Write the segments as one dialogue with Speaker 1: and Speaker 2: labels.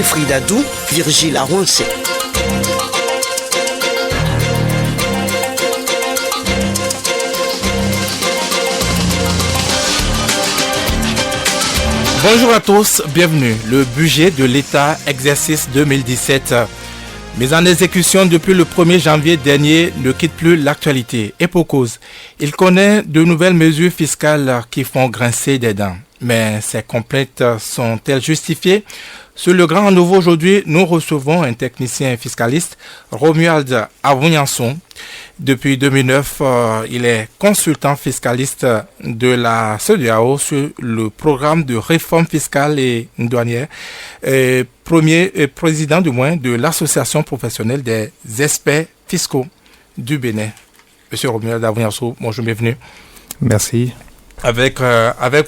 Speaker 1: Frida Dou, Virgile Aronce.
Speaker 2: Bonjour à tous, bienvenue. Le budget de l'État exercice 2017, mis en exécution depuis le 1er janvier dernier, ne quitte plus l'actualité. Et pour cause, il connaît de nouvelles mesures fiscales qui font grincer des dents. Mais ces complètes sont-elles justifiées? Sur le grand renouveau aujourd'hui, nous recevons un technicien fiscaliste, Romuald Avougnanson. Depuis 2009, il est consultant fiscaliste de la CEDEAO sur le programme de réforme fiscale et douanière, premier président du moins de l'association professionnelle des experts fiscaux du Bénin. Monsieur Romuald Avougnanson, bonjour, bienvenue.
Speaker 3: Merci.
Speaker 2: Avec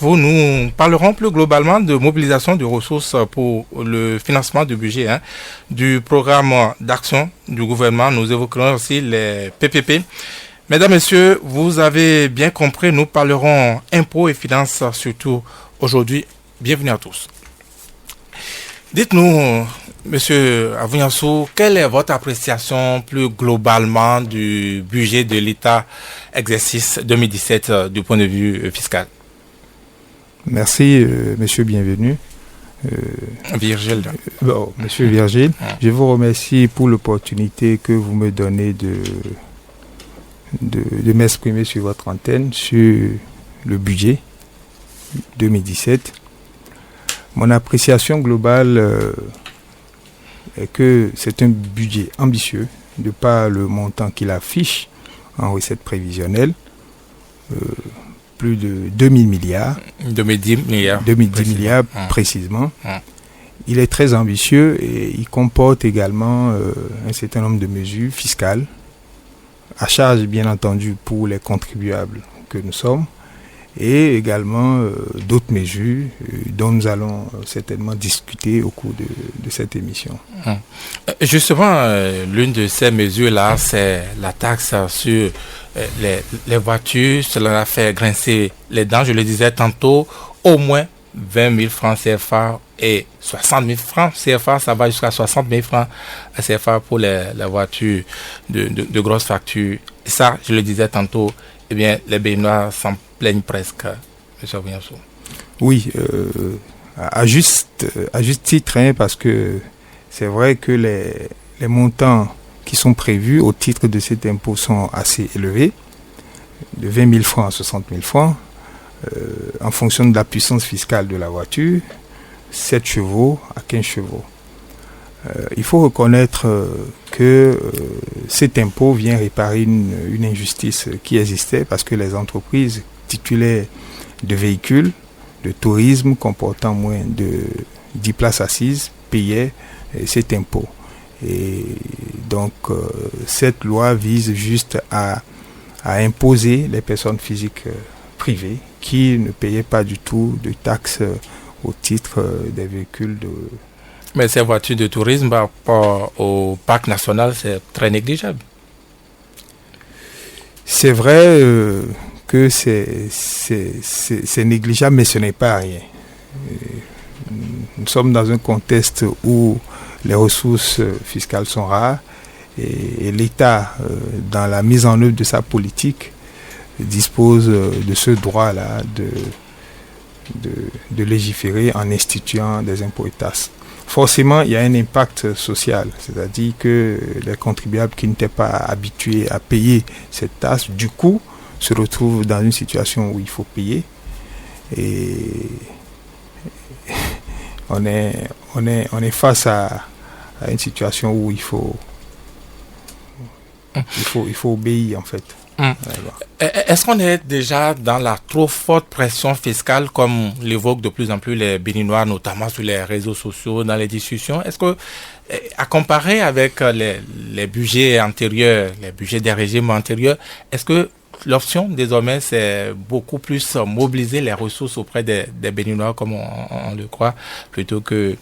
Speaker 2: vous, nous parlerons plus globalement de mobilisation de ressources pour le financement du budget du programme d'action du gouvernement. Nous évoquerons aussi les PPP. Mesdames, Messieurs, vous avez bien compris, nous parlerons impôts et finances surtout aujourd'hui. Bienvenue à tous. Dites-nous, Monsieur Avougnanson, quelle est votre appréciation plus globalement du budget de l'État exercice 2017 du point de vue fiscal?
Speaker 3: Merci, Monsieur Bienvenu.
Speaker 2: Virgile.
Speaker 3: Monsieur Virgile, je vous remercie pour l'opportunité que vous me donnez de m'exprimer sur votre antenne sur le budget 2017. Mon appréciation globale est que c'est un budget ambitieux de par le montant qu'il affiche en recettes prévisionnelles, plus de 2000 milliards. 2010 milliards. 2010 milliards précisément. Il est très ambitieux et il comporte également un certain nombre de mesures fiscales, à charge bien entendu pour les contribuables que nous sommes, et également d'autres mesures dont nous allons certainement discuter au cours de cette émission.
Speaker 2: Justement, l'une de ces mesures-là, c'est la taxe sur les voitures. Cela a fait grincer les dents, je le disais tantôt, au moins 20 000 francs CFA et 60 000 francs CFA, ça va jusqu'à 60 000 francs CFA pour les voitures de grosses factures. Et ça, je le disais tantôt, eh bien, les Béninois s'en plaignent presque, M. Avougnanson.
Speaker 3: Oui, à juste titre, parce que c'est vrai que les montants qui sont prévus au titre de cet impôt sont assez élevés, de 20 000 francs à 60 000 francs, en fonction de la puissance fiscale de la voiture, 7 chevaux à 15 chevaux. Il faut reconnaître que cet impôt vient réparer une injustice qui existait parce que les entreprises titulaires de véhicules de tourisme comportant moins de 10 places assises payaient cet impôt. Et donc cette loi vise juste à imposer les personnes physiques privées qui ne payaient pas du tout de taxes au titre des véhicules de...
Speaker 2: Mais ces voitures de tourisme par rapport au parc national, c'est très négligeable.
Speaker 3: C'est vrai que c'est négligeable, mais ce n'est pas rien. Nous sommes dans un contexte où les ressources fiscales sont rares et l'État, dans la mise en œuvre de sa politique, dispose de ce droit-là de légiférer en instituant des impôts et taxes. Forcément, il y a un impact social, c'est-à-dire que les contribuables qui n'étaient pas habitués à payer cette taxe, du coup, se retrouvent dans une situation où il faut payer. Et on est face à une situation où il faut obéir, en fait.
Speaker 2: Est-ce qu'on est déjà dans la trop forte pression fiscale comme l'évoquent de plus en plus les Béninois, notamment sur les réseaux sociaux, dans les discussions? Est-ce que, à comparer avec les budgets antérieurs, les budgets des régimes antérieurs, est-ce que l'option désormais c'est beaucoup plus mobiliser les ressources auprès des Béninois comme on le croit, plutôt que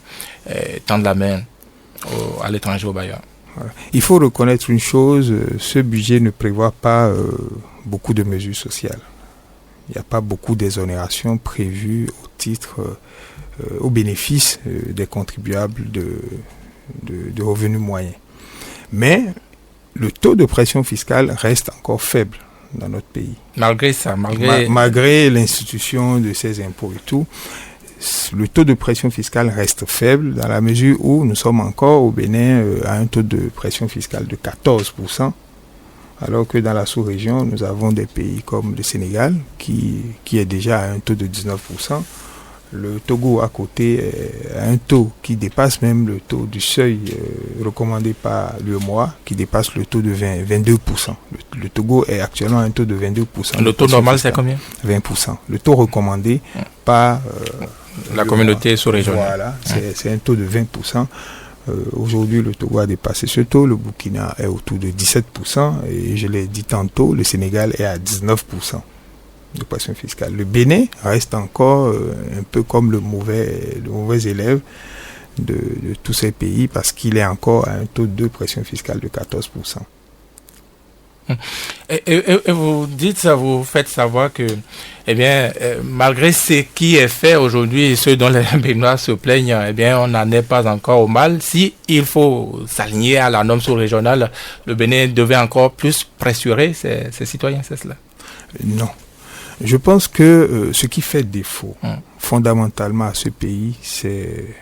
Speaker 2: tendre la main à l'étranger, au bailleur?
Speaker 3: Il faut reconnaître une chose, ce budget ne prévoit pas beaucoup de mesures sociales. Il n'y a pas beaucoup d'exonérations prévues au titre au bénéfice des contribuables de revenus moyens. Mais le taux de pression fiscale reste encore faible dans notre pays.
Speaker 2: Malgré ça,
Speaker 3: malgré l'institution de ces impôts et tout, le taux de pression fiscale reste faible dans la mesure où nous sommes encore au Bénin à un taux de pression fiscale de 14%, alors que dans la sous-région, nous avons des pays comme le Sénégal qui est déjà à un taux de 19%. Le Togo à côté a un taux qui dépasse même le taux du seuil recommandé par l'UEMOA, qui dépasse le taux de 22%. Le Togo est actuellement à un taux de 22%.
Speaker 2: Le taux normal, c'est combien?
Speaker 3: 20%. Le taux recommandé par
Speaker 2: la communauté sous-régionale.
Speaker 3: Voilà, c'est un taux de 20%. Aujourd'hui, le Togo a dépassé ce taux. Le Burkina est autour de 17%. Et je l'ai dit tantôt, le Sénégal est à 19%. De pression fiscale. Le Bénin reste encore un peu comme le mauvais élève de tous ces pays parce qu'il est encore à un taux de pression fiscale de 14%.
Speaker 2: Et vous faites savoir que, malgré ce qui est fait aujourd'hui et ce dont les Béninois se plaignent, on n'en est pas encore au mal. Si il faut s'aligner à la norme sous-régionale, le Bénin devait encore plus pressurer ses citoyens, c'est cela?
Speaker 3: Non. Je pense que ce qui fait défaut fondamentalement à ce pays, c'est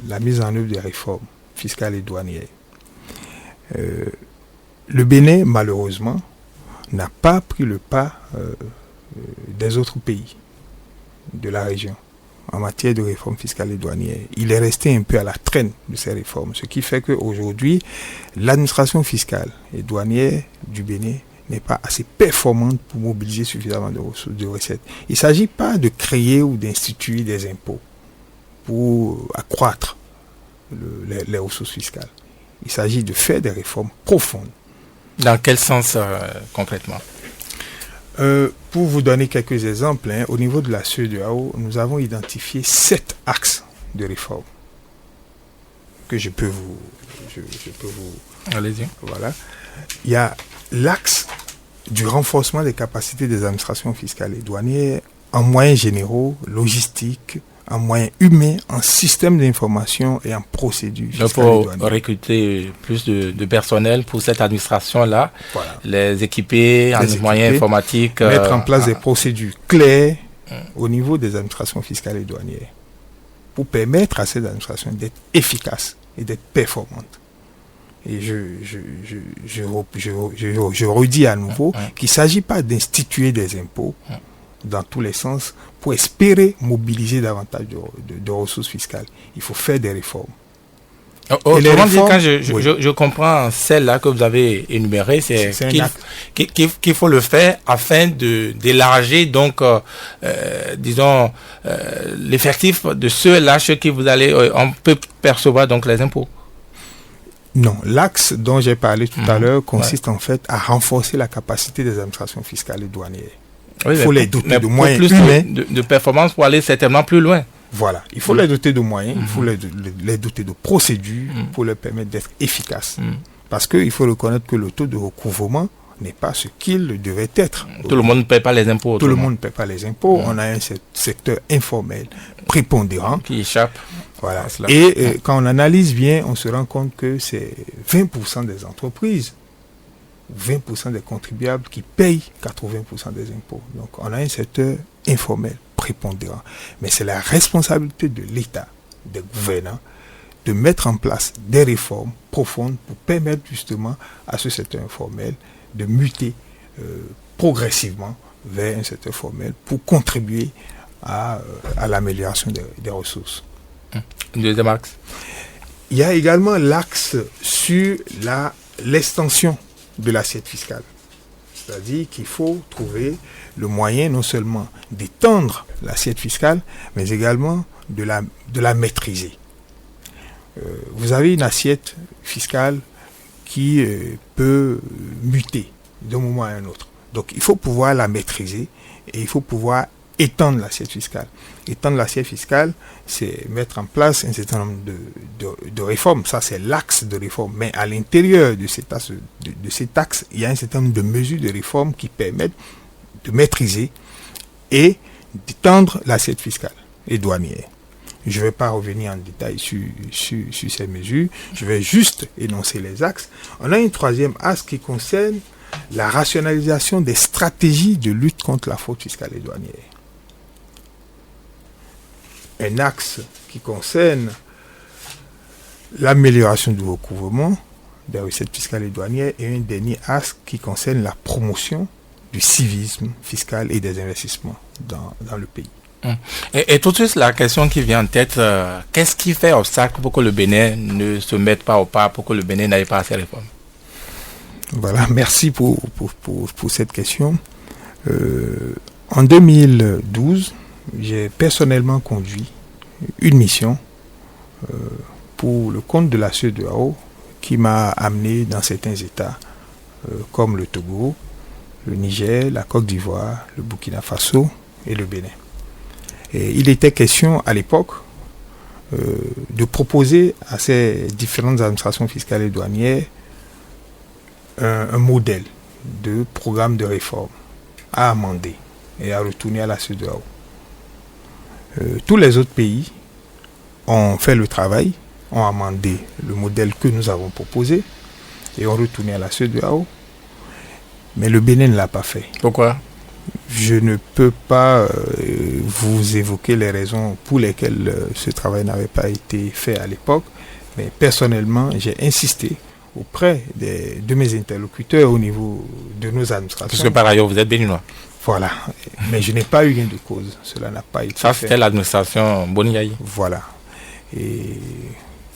Speaker 3: la mise en œuvre des réformes fiscales et douanières. Le Bénin, malheureusement, n'a pas pris le pas des autres pays de la région en matière de réformes fiscales et douanières. Il est resté un peu à la traîne de ces réformes, ce qui fait qu'aujourd'hui, l'administration fiscale et douanière du Bénin n'est pas assez performante pour mobiliser suffisamment de recettes. Il ne s'agit pas de créer ou d'instituer des impôts pour accroître les ressources fiscales. Il s'agit de faire des réformes profondes.
Speaker 2: Dans quel sens concrètement?
Speaker 3: Pour vous donner quelques exemples, au niveau de la CEDEAO, nous avons identifié 7 axes de réforme que je peux vous...
Speaker 2: Allez-y.
Speaker 3: Voilà. Il y a l'axe du renforcement des capacités des administrations fiscales et douanières en moyens généraux, logistiques, en moyens humains, en systèmes d'information et en procédures fiscales.
Speaker 2: Il faut recruter plus de personnel pour cette administration-là, voilà. Les équiper en moyens informatiques.
Speaker 3: Mettre en place des procédures claires au niveau des administrations fiscales et douanières pour permettre à ces administrations d'être efficaces et d'être performantes. Et je redis à nouveau qu'il ne s'agit pas d'instituer des impôts dans tous les sens pour espérer mobiliser davantage de ressources fiscales. Il faut faire des réformes.
Speaker 2: Quand je comprends celle-là que vous avez énumérée, c'est qu'il faut le faire afin d'élargir donc, l'effectif de ceux-là, ceux qui vous allez, on peut percevoir donc les impôts.
Speaker 3: Non, l'axe dont j'ai parlé tout à l'heure consiste en fait à renforcer la capacité des administrations fiscales et douanières.
Speaker 2: Oui,
Speaker 3: il faut les doter de moyens
Speaker 2: plus
Speaker 3: humains.
Speaker 2: De performance pour aller certainement plus loin.
Speaker 3: Voilà, il faut les doter de moyens, il faut les doter de procédures pour leur permettre d'être efficaces. Parce qu'il faut reconnaître que le taux de recouvrement n'est pas ce qu'il devait être.
Speaker 2: Tout le monde ne paie pas les impôts.
Speaker 3: Tout le monde ne paie pas les impôts. On a un secteur informel prépondérant.
Speaker 2: Qui échappe.
Speaker 3: Voilà. Et quand on analyse bien, on se rend compte que c'est 20% des entreprises, 20% des contribuables qui payent 80% des impôts. Donc on a un secteur informel prépondérant. Mais c'est la responsabilité de l'État, des gouvernants, de mettre en place des réformes profondes pour permettre justement à ce secteur informel de muter progressivement vers un secteur formel pour contribuer à l'amélioration des ressources.
Speaker 2: Deuxième axe.
Speaker 3: Il y a également l'axe sur l'extension de l'assiette fiscale. C'est-à-dire qu'il faut trouver le moyen non seulement d'étendre l'assiette fiscale, mais également de la maîtriser. Vous avez une assiette fiscale qui peut muter d'un moment à un autre. Donc il faut pouvoir la maîtriser et il faut pouvoir étendre l'assiette fiscale. Étendre l'assiette fiscale, c'est mettre en place un certain nombre de réformes. Ça, c'est l'axe de réforme. Mais à l'intérieur de cet axe, il y a un certain nombre de mesures de réforme qui permettent de maîtriser et d'étendre l'assiette fiscale et douanière. Je ne vais pas revenir en détail sur ces mesures. Je vais juste énoncer les axes. On a une troisième axe qui concerne la rationalisation des stratégies de lutte contre la fraude fiscale et douanière. Un axe qui concerne l'amélioration du recouvrement des recettes fiscales et douanières et un dernier axe qui concerne la promotion du civisme fiscal et des investissements dans le pays.
Speaker 2: Et tout de suite, la question qui vient en tête, qu'est-ce qui fait obstacle pour que le Bénin ne se mette pas au pas, pour que le Bénin n'aille pas à ces réformes?
Speaker 3: Voilà, merci pour cette question. En 2012, j'ai personnellement conduit une mission pour le compte de la CEDEAO qui m'a amené dans certains États comme le Togo, le Niger, la Côte d'Ivoire, le Burkina Faso et le Bénin. Et il était question à l'époque de proposer à ces différentes administrations fiscales et douanières un modèle de programme de réforme à amender et à retourner à la CEDEAO. Tous les autres pays ont fait le travail, ont amendé le modèle que nous avons proposé et ont retourné à la CEDEAO. Mais le Bénin ne l'a pas fait.
Speaker 2: Pourquoi?
Speaker 3: Je ne peux pas vous évoquer les raisons pour lesquelles ce travail n'avait pas été fait à l'époque, mais personnellement, j'ai insisté auprès de mes interlocuteurs au niveau de nos administrations.
Speaker 2: Parce que par ailleurs, vous êtes béninois.
Speaker 3: Voilà. Mais je n'ai pas eu gain de cause. Cela n'a pas été fait.
Speaker 2: Ça, c'était l'administration Boniaï.
Speaker 3: Voilà. Et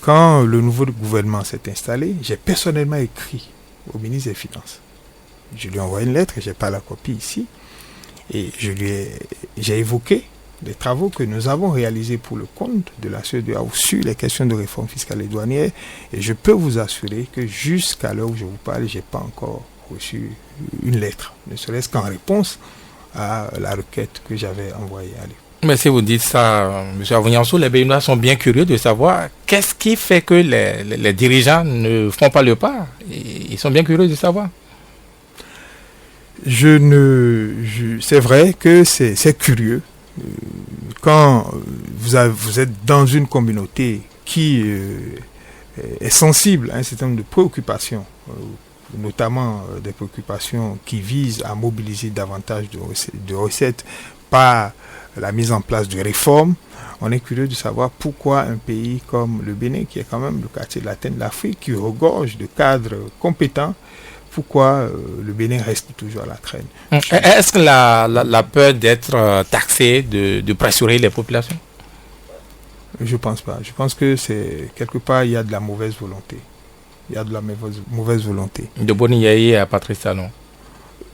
Speaker 3: quand le nouveau gouvernement s'est installé, j'ai personnellement écrit au ministre des Finances. Je lui ai envoyé une lettre, je n'ai pas la copie ici. Et j'ai évoqué les travaux que nous avons réalisés pour le compte de la CEDEAO sur les questions de réforme fiscale et douanière. Et je peux vous assurer que jusqu'à l'heure où je vous parle, je n'ai pas encore reçu une lettre, ne serait-ce qu'en réponse à la requête que j'avais envoyée à l'époque.
Speaker 2: Mais si vous dites ça, M. Avognansou, les Béninois sont bien curieux de savoir qu'est-ce qui fait que les dirigeants ne font pas le pas. Ils sont bien curieux de savoir.
Speaker 3: C'est vrai que c'est curieux. Quand vous êtes dans une communauté qui est sensible à un certain nombre de préoccupations, notamment des préoccupations qui visent à mobiliser davantage de recettes par la mise en place de réformes, on est curieux de savoir pourquoi un pays comme le Bénin, qui est quand même le quartier latin de l'Afrique, qui regorge de cadres compétents, pourquoi le Bénin reste toujours à la traîne.
Speaker 2: Est-ce que la peur d'être taxé, de pressurer les populations?
Speaker 3: Je ne pense pas. Je pense que c'est quelque part, il y a de la mauvaise volonté. Il y a de la mauvaise volonté.
Speaker 2: De Boniaï à Patrice Talon.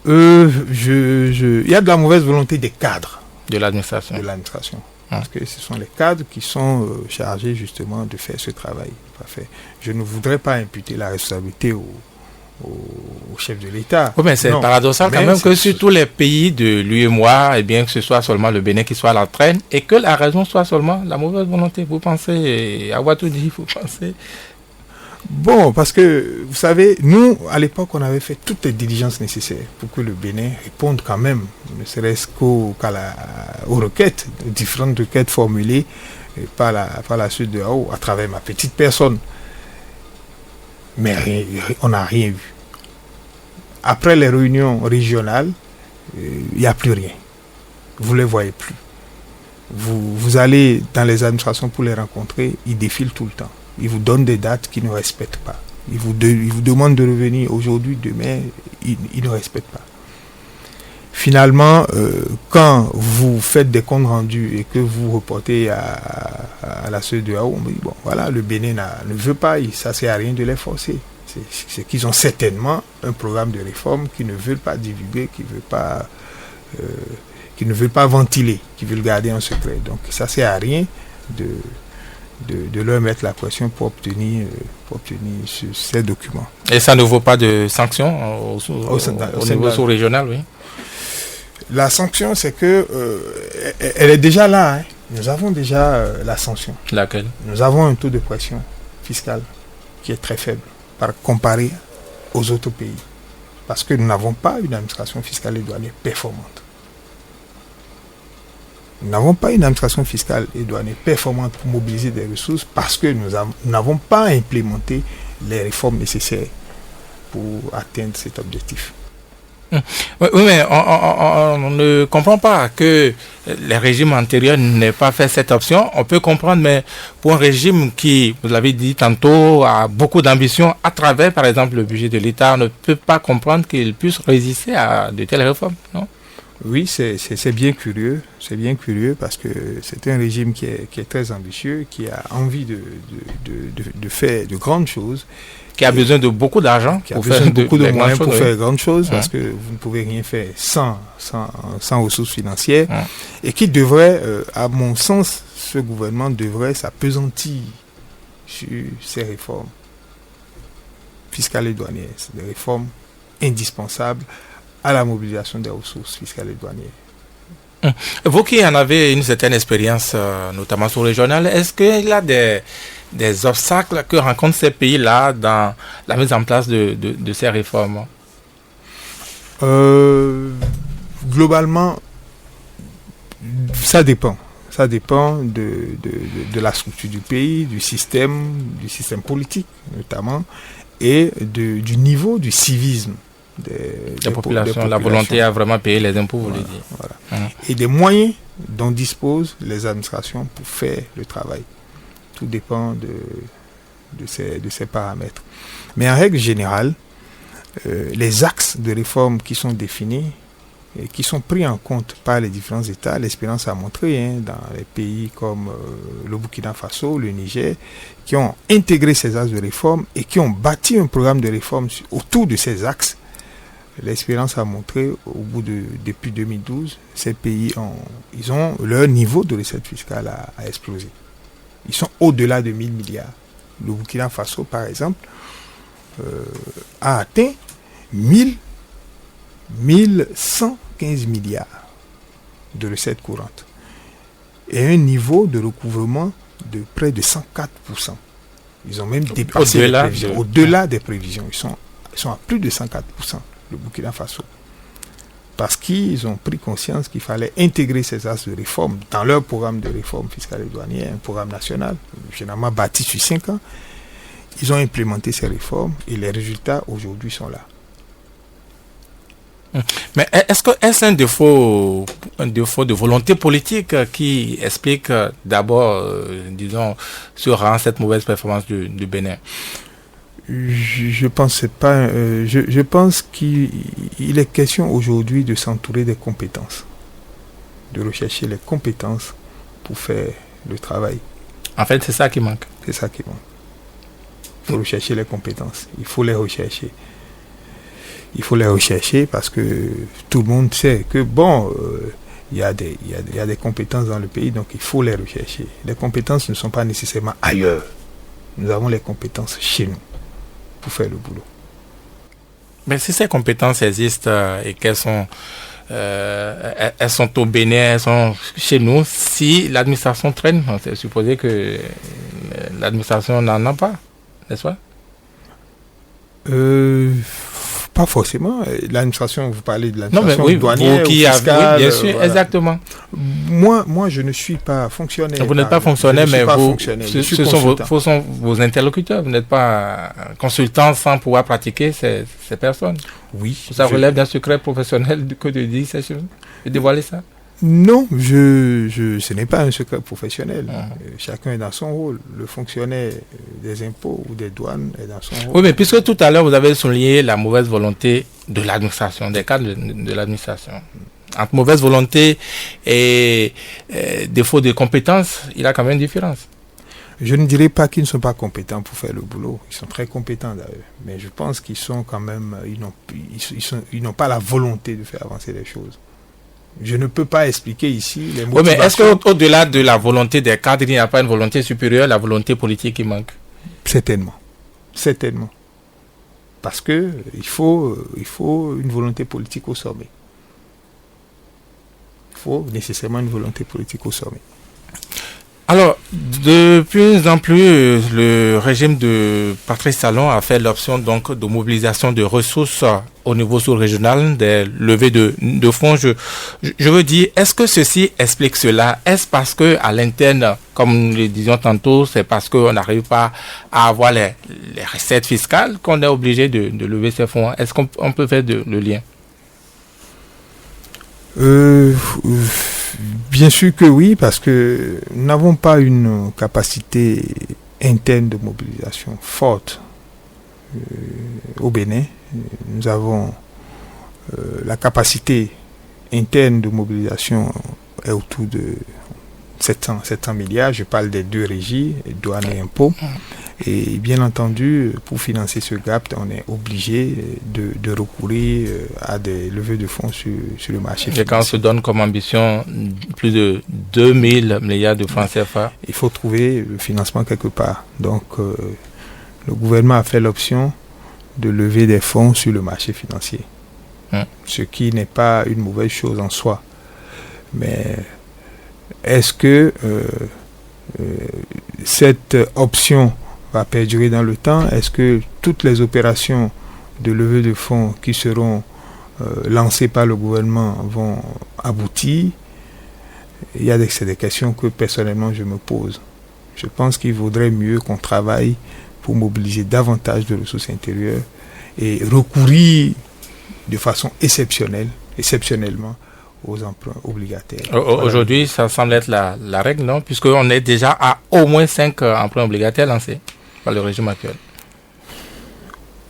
Speaker 3: Il y a de la mauvaise volonté des cadres.
Speaker 2: De l'administration.
Speaker 3: Parce que ce sont les cadres qui sont chargés justement de faire ce travail. Parfait. Je ne voudrais pas imputer la responsabilité au chef de l'État.
Speaker 2: Oui, mais c'est paradoxal quand même que sur tous les pays de l'UEMOA, eh bien, que ce soit seulement le Bénin qui soit à la traîne et que la raison soit seulement la mauvaise volonté. Vous pensez, à Ouattouji, vous pensez?
Speaker 3: Bon, parce que, vous savez, nous, à l'époque, on avait fait toutes les diligences nécessaires pour que le Bénin réponde quand même, ne serait-ce aux requêtes, aux différentes requêtes formulées par la CEDEAO à travers ma petite personne. Mais on n'a rien vu. Après les réunions régionales, il n'y a plus rien. Vous ne les voyez plus. Vous allez dans les administrations pour les rencontrer, ils défilent tout le temps. Ils vous donnent des dates qu'ils ne respectent pas. Ils vous demandent de revenir aujourd'hui, demain, ils ne respectent pas. Finalement, quand vous faites des comptes rendus et que vous reportez à la CEDEAO, on dit, bon, voilà, le Bénin ne veut pas, ça ne sert à rien de les forcer. C'est qu'ils ont certainement un programme de réforme qu'ils ne veulent pas divulguer, qu'ils ne veulent pas ventiler, qu'ils veulent garder en secret. Donc, ça ne sert à rien de leur mettre la pression pour obtenir ces documents.
Speaker 2: Et ça ne vaut pas de sanctions au niveau sous-régional, oui?
Speaker 3: La sanction, c'est que elle est déjà là. Hein. Nous avons déjà la sanction.
Speaker 2: Laquelle? Nous
Speaker 3: avons un taux de pression fiscale qui est très faible comparé aux autres pays. Parce que nous n'avons pas une administration fiscale et douanière performante. Nous n'avons pas une administration fiscale et douanière performante pour mobiliser des ressources parce que nous n'avons pas implémenté les réformes nécessaires pour atteindre cet objectif.
Speaker 2: Oui, mais on ne comprend pas que les régimes antérieurs n'aient pas fait cette option. On peut comprendre, mais pour un régime qui, vous l'avez dit tantôt, a beaucoup d'ambition à travers, par exemple, le budget de l'État, on ne peut pas comprendre qu'il puisse résister à de telles réformes, non?
Speaker 3: Oui, c'est bien curieux. C'est bien curieux parce que c'est un régime qui est très ambitieux, qui a envie de faire de grandes choses.
Speaker 2: Qui a besoin de beaucoup d'argent,
Speaker 3: qui a besoin de beaucoup de moyens pour faire grandes choses, parce que vous ne pouvez rien faire sans ressources financières, et qui devrait, à mon sens, ce gouvernement devrait s'appesantir sur ces réformes fiscales et douanières. C'est des réformes indispensables à la mobilisation des ressources fiscales et douanières.
Speaker 2: Vous qui en avez une certaine expérience, notamment sur le régional, est-ce qu'il y a des obstacles que rencontrent ces pays-là dans la mise en place de ces réformes?
Speaker 3: Globalement, ça dépend. Ça dépend de la structure du pays, du système politique notamment, et du niveau du civisme des populations.
Speaker 2: La volonté à vraiment payer les impôts, vous le dites.
Speaker 3: Voilà. Et des moyens dont disposent les administrations pour faire le travail. Tout dépend de ces paramètres. Mais en règle générale, les axes de réforme qui sont définis et qui sont pris en compte par les différents États, l'expérience a montré dans les pays comme le Burkina Faso, le Niger, qui ont intégré ces axes de réforme et qui ont bâti un programme de réforme autour de ces axes. L'expérience a montré, depuis 2012, ces pays ont leur niveau de recette fiscale a explosé. Ils sont au-delà de 1000 milliards. Le Burkina Faso, par exemple, a atteint 1115 milliards de recettes courantes et un niveau de recouvrement de près de 104%. Ils ont même dépassé au-delà des prévisions. Ils sont à plus de 104%, le Burkina Faso. Parce qu'ils ont pris conscience qu'il fallait intégrer ces axes de réforme dans leur programme de réforme fiscale et douanière, un programme national, généralement bâti sur 5 ans. Ils ont implémenté ces réformes et les résultats aujourd'hui sont là.
Speaker 2: Mais est-ce un défaut de volonté politique qui explique d'abord, disons, sur cette mauvaise performance du Bénin?
Speaker 3: Je pense pas. Je pense qu'il est question aujourd'hui de s'entourer des compétences, de rechercher les compétences pour faire le travail.
Speaker 2: En fait, c'est ça qui manque.
Speaker 3: C'est ça qui manque. Il faut rechercher les compétences. Il faut les rechercher. Il faut les rechercher parce que tout le monde sait que il y a des compétences dans le pays, donc il faut les rechercher. Les compétences ne sont pas nécessairement ailleurs. Nous avons les compétences chez nous pour faire le boulot.
Speaker 2: Mais si ces compétences existent et qu'elles sont au Bénin, elles sont chez nous, si l'administration traîne, c'est supposé que l'administration n'en a pas, n'est-ce pas?
Speaker 3: Pas forcément. L'administration, vous parlez de l'administration douanière ou
Speaker 2: oui,
Speaker 3: fiscale.
Speaker 2: bien sûr, voilà. Exactement.
Speaker 3: Moi, je ne suis pas fonctionnaire.
Speaker 2: Vous n'êtes pas fonctionnaire, mais
Speaker 3: ce
Speaker 2: sont vos interlocuteurs. Vous n'êtes pas consultant sans pouvoir pratiquer ces personnes.
Speaker 3: Oui.
Speaker 2: Ça relève d'un secret professionnel que de dire ces choses, de dévoiler ça?
Speaker 3: Non, ce n'est pas un secret professionnel. Chacun est dans son rôle. Le fonctionnaire des impôts ou des douanes est dans son rôle.
Speaker 2: Oui, mais puisque tout à l'heure, vous avez souligné la mauvaise volonté de l'administration, des cadres de l'administration. Entre mauvaise volonté et défaut de compétences, il y a quand même une différence.
Speaker 3: Je ne dirais pas qu'ils ne sont pas compétents pour faire le boulot. Ils sont très compétents d'ailleurs. Mais je pense qu'ils sont quand même... Ils n'ont pas la volonté de faire avancer les choses. Je ne peux pas expliquer ici les motivations.
Speaker 2: Oui, mais est-ce qu'au-delà de la volonté des cadres, il n'y a pas une volonté supérieure, la volonté politique qui manque?
Speaker 3: Certainement. Certainement. Parce que il faut une volonté politique au sommet. Il faut nécessairement une volonté politique au sommet.
Speaker 2: Alors, De plus en plus, le régime de Patrice Talon a fait l'option donc de mobilisation de ressources au niveau sous-régional, des levées de fonds. Je veux dire, est-ce que ceci explique cela? Est-ce parce que à l'interne, comme nous le disions tantôt, c'est parce qu'on n'arrive pas à avoir les recettes fiscales qu'on est obligé de lever ces fonds? Est-ce qu'on peut faire le lien?
Speaker 3: Bien sûr que oui, parce que nous n'avons pas une capacité interne de mobilisation forte au Bénin. Nous avons la capacité interne de mobilisation est autour de 700 milliards. Je parle des deux régies, douane et impôts. Et bien entendu, pour financer ce gap, on est obligé de recourir à des levées de fonds sur le marché financier.
Speaker 2: Et quand on se donne comme ambition plus de 2000 milliards de francs CFA,
Speaker 3: il faut trouver le financement quelque part. Donc, le gouvernement a fait l'option de lever des fonds sur le marché financier. Ce qui n'est pas une mauvaise chose en soi. Mais est-ce que cette option va perdurer dans le temps? Est-ce que toutes les opérations de levée de fonds qui seront lancées par le gouvernement vont aboutir? C'est des questions que personnellement je me pose. Je pense qu'il vaudrait mieux qu'on travaille pour mobiliser davantage de ressources intérieures et recourir de façon exceptionnellement aux emprunts obligataires.
Speaker 2: Aujourd'hui, ça semble être la règle, non? Puisqu'on est déjà à au moins 5 emprunts obligataires lancés par le régime actuel.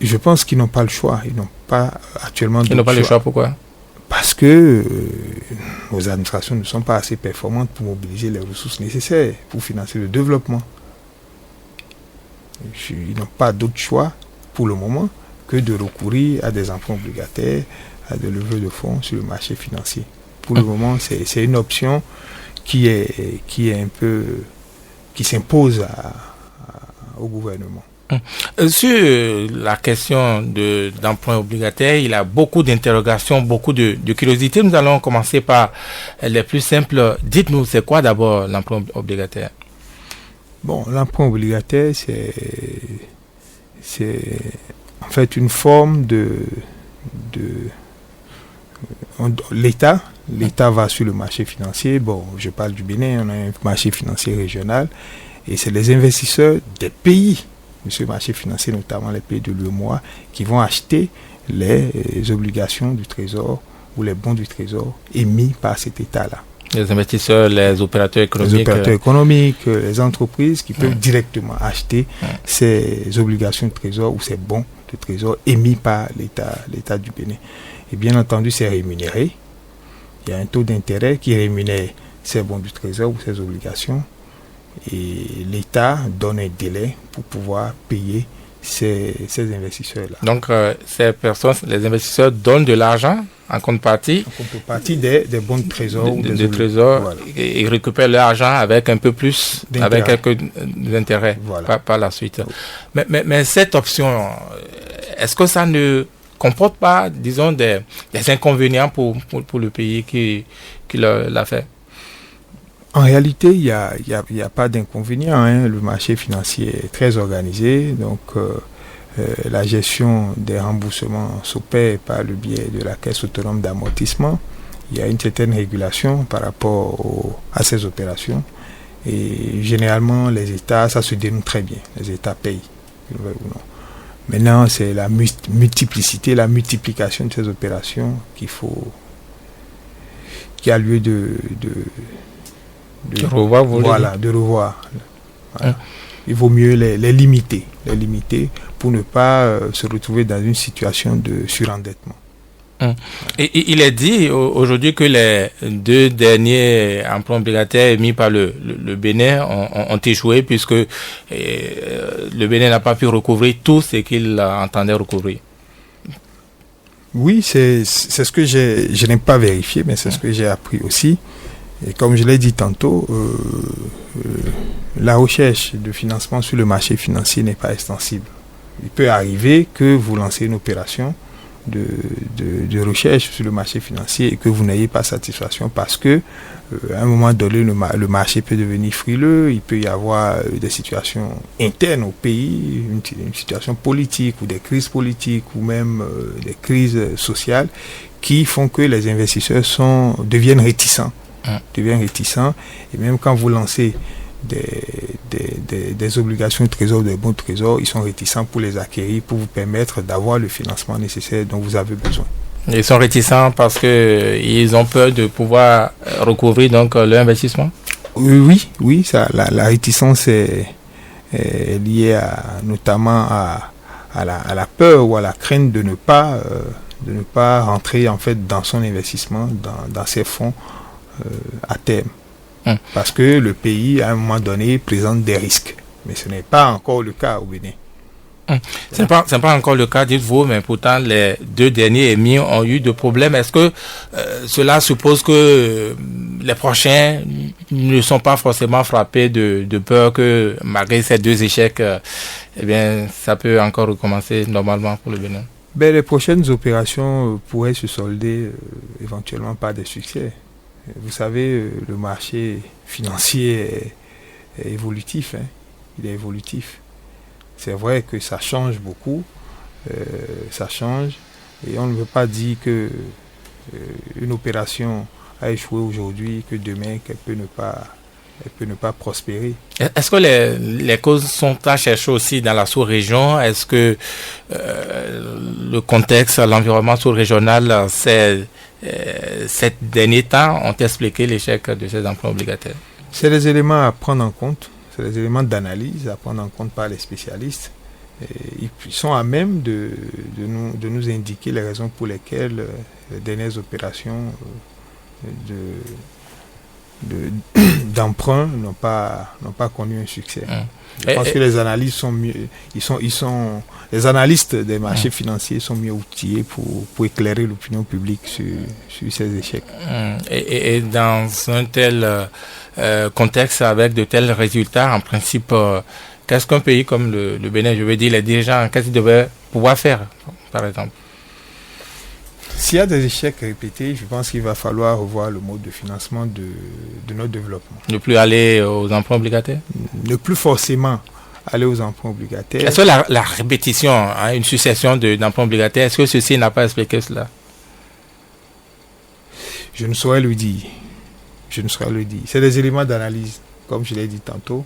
Speaker 3: Je pense qu'ils n'ont pas le choix. Ils n'ont pas actuellement
Speaker 2: Ils n'ont pas le choix, pourquoi?
Speaker 3: Parce que nos administrations ne sont pas assez performantes pour mobiliser les ressources nécessaires pour financer le développement. Ils n'ont pas d'autre choix pour le moment que de recourir à des emprunts obligataires, à des levées de fonds sur le marché financier. Pour le moment, c'est une option qui s'impose au gouvernement.
Speaker 2: Sur la question d'emprunt obligataire, il y a beaucoup d'interrogations, beaucoup de curiosités. Nous allons commencer par les plus simples. Dites-nous, c'est quoi d'abord l'emprunt obligataire?
Speaker 3: Bon, l'emprunt obligataire, c'est en fait une forme l'État va sur le marché financier. Bon, je parle du Bénin, on a un marché financier régional et c'est les investisseurs des pays de ce marché financier, notamment les pays de l'UEMOA, qui vont acheter les obligations du Trésor ou les bons du Trésor émis par cet État-là.
Speaker 2: Les investisseurs, les opérateurs économiques.
Speaker 3: Les entreprises qui peuvent directement acheter ces obligations de Trésor ou ces bons de Trésor émis par l'État du Bénin. Et bien entendu, c'est rémunéré. Il y a un taux d'intérêt qui rémunère ces bons du Trésor ou ces obligations. Et l'État donne un délai pour pouvoir payer ces investisseurs-là.
Speaker 2: Donc, ces personnes, les investisseurs donnent de l'argent en contrepartie
Speaker 3: des bons de Trésor.
Speaker 2: Des trésors, voilà. Et ils récupèrent l'argent avec un peu plus, avec quelques intérêts par la suite. Oui. Mais cette option, est-ce que ça ne comporte pas, disons, des inconvénients pour le pays qui l'a fait?
Speaker 3: En réalité, il n'y a pas d'inconvénient. Le marché financier est très organisé. Donc, la gestion des remboursements s'opère par le biais de la Caisse autonome d'amortissement. Il y a une certaine régulation par rapport à ces opérations. Et généralement, les États, ça se dénoue très bien. Les États payent, ou non. Maintenant, c'est la multiplicité, la multiplication de ces opérations qui a lieu de
Speaker 2: revoir.
Speaker 3: Voilà. Il vaut mieux les limiter pour ne pas se retrouver dans une situation de surendettement.
Speaker 2: Et il est dit aujourd'hui que les 2 derniers emprunts obligataires émis par le Bénin ont échoué puisque le Bénin n'a pas pu recouvrir tout ce qu'il entendait recouvrir.
Speaker 3: Oui, c'est ce que je n'ai pas vérifié, mais c'est ce que j'ai appris aussi. Et comme je l'ai dit tantôt, la recherche de financement sur le marché financier n'est pas extensible. Il peut arriver que vous lancez une opération de recherche sur le marché financier et que vous n'ayez pas satisfaction parce que à un moment donné le marché peut devenir frileux, il peut y avoir des situations internes au pays, une situation politique ou des crises politiques ou même des crises sociales qui font que les investisseurs deviennent réticents. Et même quand vous lancez des obligations de trésor, des bons de trésor, ils sont réticents pour les acquérir, pour vous permettre d'avoir le financement nécessaire dont vous avez besoin.
Speaker 2: Ils sont réticents parce qu'ils ont peur de pouvoir recouvrir donc leur investissement?
Speaker 3: Oui, la réticence est liée notamment à la peur ou à la crainte de ne pas rentrer en fait dans son investissement, dans ses fonds à terme. Parce que le pays, à un moment donné, présente des risques. Mais ce n'est pas encore le cas au Bénin.
Speaker 2: Ce n'est pas encore le cas, dites-vous, mais pourtant les 2 derniers émis ont eu de problèmes. Est-ce que cela suppose que les prochains ne sont pas forcément frappés de peur que malgré ces 2 échecs, ça peut encore recommencer normalement pour le Bénin?
Speaker 3: Les prochaines opérations pourraient se solder éventuellement par des succès. Vous savez, le marché financier est évolutif. Il est évolutif. C'est vrai que ça change beaucoup, ça change, et on ne veut pas dire que une opération a échoué aujourd'hui, que demain qu'elle peut ne pas prospérer.
Speaker 2: Est-ce que les causes sont à chercher aussi dans la sous-région? Est-ce que le contexte, l'environnement sous-régional, ces derniers temps ont expliqué l'échec de ces emprunts obligataires?
Speaker 3: C'est des éléments à prendre en compte. C'est des éléments d'analyse à prendre en compte par les spécialistes. Et ils sont à même de nous indiquer les raisons pour lesquelles les dernières opérations d'emprunt n'ont pas connu un succès. Je pense que les analyses sont mieux. Les analystes des marchés financiers sont mieux outillés pour éclairer l'opinion publique sur ces échecs.
Speaker 2: Et dans un tel contexte avec de tels résultats, en principe, qu'est-ce qu'un pays comme le Bénin, je veux dire, les dirigeants, qu'est-ce qu'ils devraient pouvoir faire, par exemple?
Speaker 3: S'il y a des échecs répétés, je pense qu'il va falloir revoir le mode de financement de notre développement.
Speaker 2: Ne plus aller aux emprunts obligataires?
Speaker 3: Ne plus forcément aller aux emprunts obligataires.
Speaker 2: Est-ce que la répétition, une succession d'emprunts obligataires, est-ce que ceci n'a pas expliqué cela?
Speaker 3: Je ne saurais le dire. C'est des éléments d'analyse, comme je l'ai dit tantôt.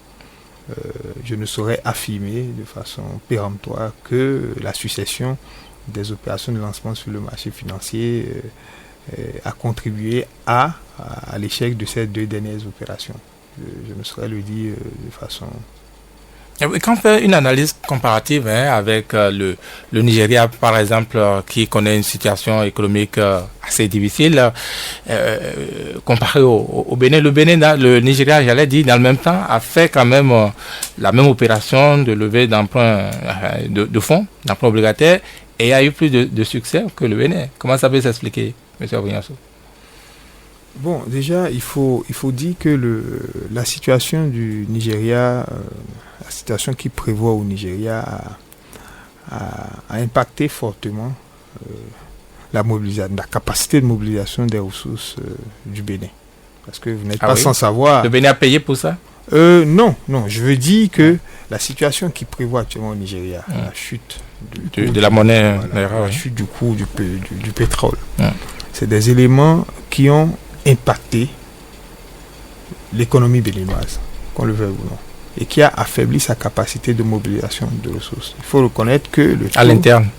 Speaker 3: Je ne saurais affirmer de façon péremptoire que la succession des opérations de lancement sur le marché financier a contribué à l'échec de ces 2 dernières opérations. Je ne saurais le dire de façon...
Speaker 2: Quand on fait une analyse comparative avec le Nigeria, par exemple, qui connaît une situation économique assez difficile, comparé au Bénin, le Nigeria, j'allais dire, dans le même temps, a fait quand même la même opération de levée d'emprunt de fonds, d'emprunt obligataire, et a eu plus de succès que le Bénin. Comment ça peut s'expliquer, M. Abrignasso?
Speaker 3: Bon, déjà, il faut dire que la situation du Nigeria, la situation qui prévoit au Nigeria a impacté fortement la capacité de mobilisation des ressources du Bénin. Parce que vous n'êtes pas sans savoir...
Speaker 2: Le Bénin a payé pour ça?
Speaker 3: Non, je veux dire que la situation qui prévoit actuellement au Nigeria, la chute
Speaker 2: de la monnaie,
Speaker 3: la chute du cours du pétrole, c'est des éléments qui ont impacté l'économie béninoise, qu'on le veuille ou non, et qui a affaibli sa capacité de mobilisation de ressources. Il faut reconnaître que
Speaker 2: à l'interne.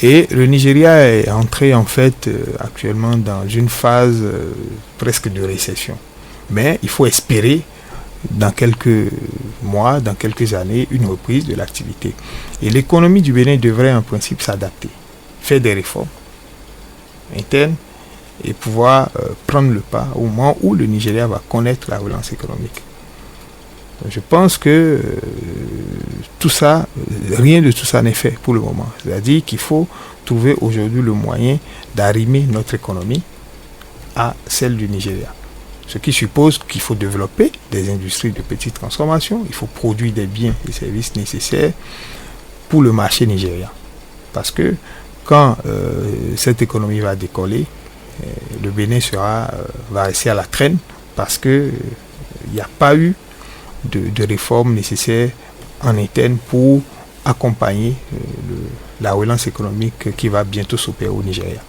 Speaker 3: Et le Nigeria est entré en fait actuellement dans une phase presque de récession. Mais il faut espérer dans quelques mois, dans quelques années, une reprise de l'activité. Et l'économie du Bénin devrait en principe s'adapter, faire des réformes internes et pouvoir prendre le pas au moment où le Nigeria va connaître la relance économique. Donc, je pense que tout ça, rien de tout ça n'est fait pour le moment. C'est-à-dire qu'il faut trouver aujourd'hui le moyen d'arrimer notre économie à celle du Nigeria. Ce qui suppose qu'il faut développer des industries de petite transformation, il faut produire des biens et services nécessaires pour le marché nigérian. Parce que quand cette économie va décoller, le Bénin va rester à la traîne parce que il n'y a pas eu de réformes nécessaires en interne pour accompagner la relance économique qui va bientôt s'opérer au Nigeria.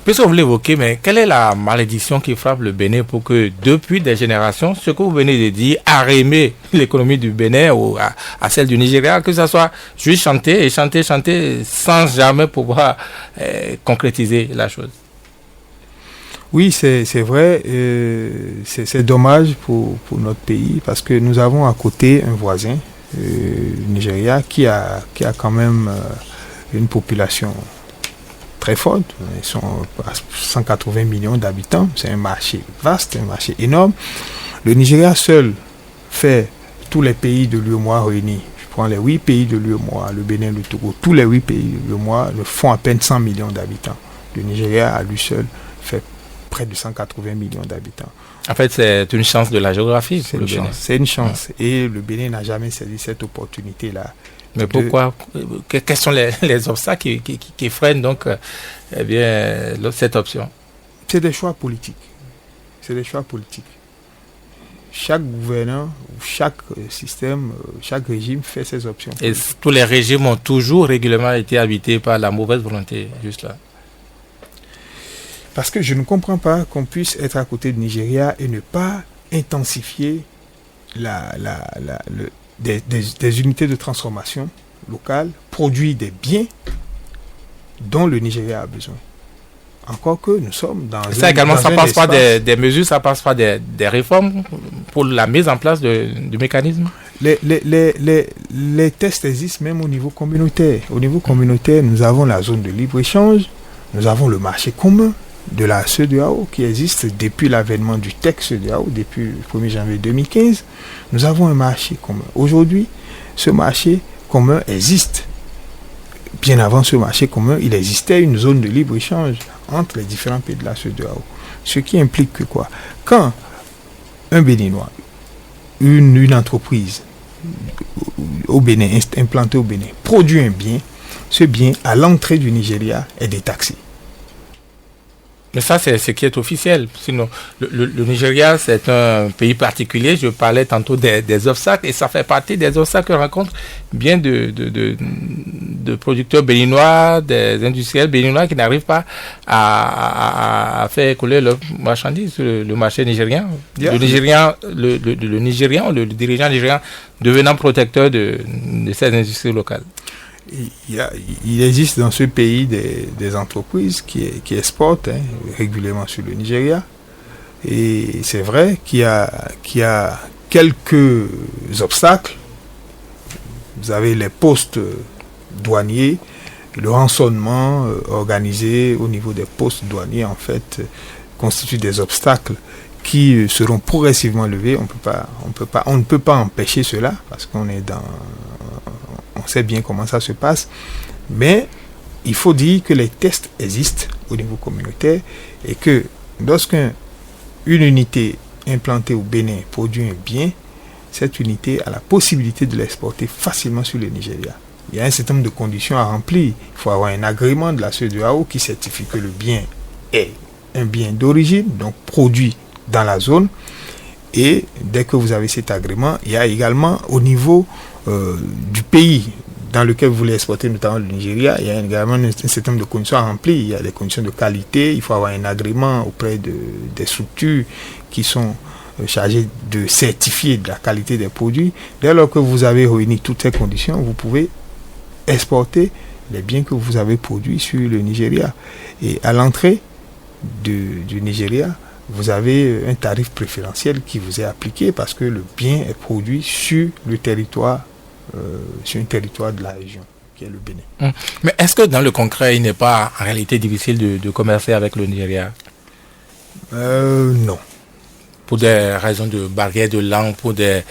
Speaker 2: Puisque vous l'évoquez, mais quelle est la malédiction qui frappe le Bénin pour que depuis des générations, ce que vous venez de dire, arrimer l'économie du Bénin à celle du Nigeria, que ça soit juste chanter sans jamais pouvoir concrétiser la chose?
Speaker 3: Oui, c'est vrai, c'est dommage pour notre pays parce que nous avons à côté un voisin, le Nigeria, qui a quand même une population très forte. Ils sont à 180 millions d'habitants. C'est un marché vaste, un marché énorme. Le Nigeria seul fait tous les pays de l'UEMOA réunis. Je prends les 8 pays de l'UEMOA, le Bénin, le Togo, tous les 8 pays de l'UEMOA font à peine 100 millions d'habitants. Le Nigeria, à lui seul, fait près de 180 millions d'habitants.
Speaker 2: En fait, c'est une chance de la géographie.
Speaker 3: C'est une chance. Et le Bénin n'a jamais saisi cette opportunité-là.
Speaker 2: Mais pourquoi? Quels sont les obstacles qui freinent donc cette option?
Speaker 3: C'est des choix politiques. Chaque gouvernant, chaque système, chaque régime fait ses options.
Speaker 2: Et tous les régimes ont toujours régulièrement été habités par la mauvaise volonté, juste là.
Speaker 3: Parce que je ne comprends pas qu'on puisse être à côté du Nigeria et ne pas intensifier des unités de transformation locales, produire des biens dont le Nigeria a besoin. Encore que nous sommes dans
Speaker 2: ça également, ça passe par des mesures, ça passe par des réformes pour la mise en place du mécanisme.
Speaker 3: Les tests existent même au niveau communautaire. Au niveau communautaire, nous avons la zone de libre-échange, nous avons le marché commun de la CEDEAO qui existe depuis l'avènement du texte CEDEAO, depuis le 1er janvier 2015. Nous avons un marché commun. Aujourd'hui, ce marché commun existe. Bien avant ce marché commun, il existait une zone de libre-échange entre les différents pays de la CEDEAO. Ce qui implique que quoi? Quand un Béninois, une entreprise au Bénin, implantée au Bénin, produit un bien, ce bien, à l'entrée du Nigeria, est détaxé.
Speaker 2: Mais ça, c'est ce qui est officiel. Sinon, le Nigeria, c'est un pays particulier. Je parlais tantôt des obstacles et ça fait partie des obstacles que rencontrent bien de producteurs béninois, des industriels béninois qui n'arrivent pas à faire écouler leurs marchandises sur le marché nigérien. Yeah. Le Nigérian, le dirigeant nigérian devenant protecteur de ces industries locales.
Speaker 3: Il existe dans ce pays des entreprises qui exportent régulièrement sur le Nigeria. Et c'est vrai qu'il y a quelques obstacles. Vous avez les postes douaniers, le rançonnement organisé au niveau des postes douaniers, en fait, constitue des obstacles qui seront progressivement levés. On ne peut pas empêcher cela parce qu'on est on sait bien comment ça se passe, mais il faut dire que les tests existent au niveau communautaire et que lorsqu'une unité implantée au Bénin produit un bien, cette unité a la possibilité de l'exporter facilement sur le Nigeria. Il y a un certain nombre de conditions à remplir. Il faut avoir un agrément de la CEDEAO qui certifie que le bien est un bien d'origine, donc produit dans la zone. Et dès que vous avez cet agrément, il y a également au niveau du pays dans lequel vous voulez exporter, notamment le Nigeria, il y a également un certain nombre de conditions à remplir. Il y a des conditions de qualité, il faut avoir un agrément auprès des structures qui sont chargées de certifier de la qualité des produits. Dès lors que vous avez réuni toutes ces conditions, vous pouvez exporter les biens que vous avez produits sur le Nigeria. Et à l'entrée du Nigeria, vous avez un tarif préférentiel qui vous est appliqué parce que le bien est produit sur le territoire, sur un territoire de la région, qui est le Bénin.
Speaker 2: Mais est-ce que dans le concret, il n'est pas en réalité difficile de commercer avec le Nigeria?
Speaker 3: Non.
Speaker 2: Pour des raisons de barrière de langue, pour des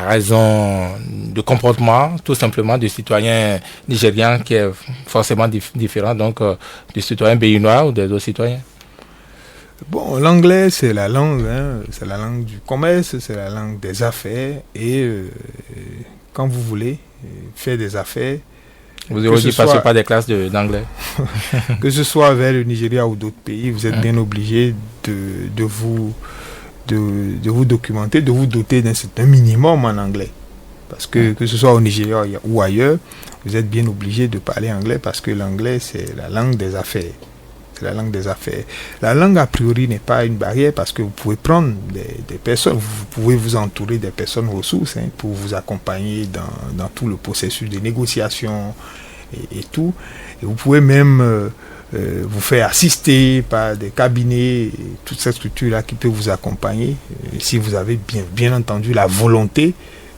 Speaker 2: raisons de comportement, tout simplement du citoyen nigérian qui est forcément différent donc du citoyen béninois ou des autres citoyens?
Speaker 3: Bon, l'anglais, c'est la langue, c'est la langue du commerce, c'est la langue des affaires. Et quand vous voulez faire des affaires,
Speaker 2: Vous aurez dû passer par des classes d'anglais.
Speaker 3: Que ce soit vers le Nigeria ou d'autres pays, vous êtes bien obligé de vous documenter, de vous doter d'un certain minimum en anglais. Parce que ce soit au Nigeria ou ailleurs, vous êtes bien obligé de parler anglais parce que l'anglais, c'est la langue des affaires. C'est la langue des affaires. La langue, a priori, n'est pas une barrière parce que vous pouvez prendre des personnes, vous pouvez vous entourer des personnes ressources pour vous accompagner dans tout le processus de négociation et tout. Et vous pouvez même vous faire assister par des cabinets, et toute cette structure-là qui peut vous accompagner si vous avez bien entendu la volonté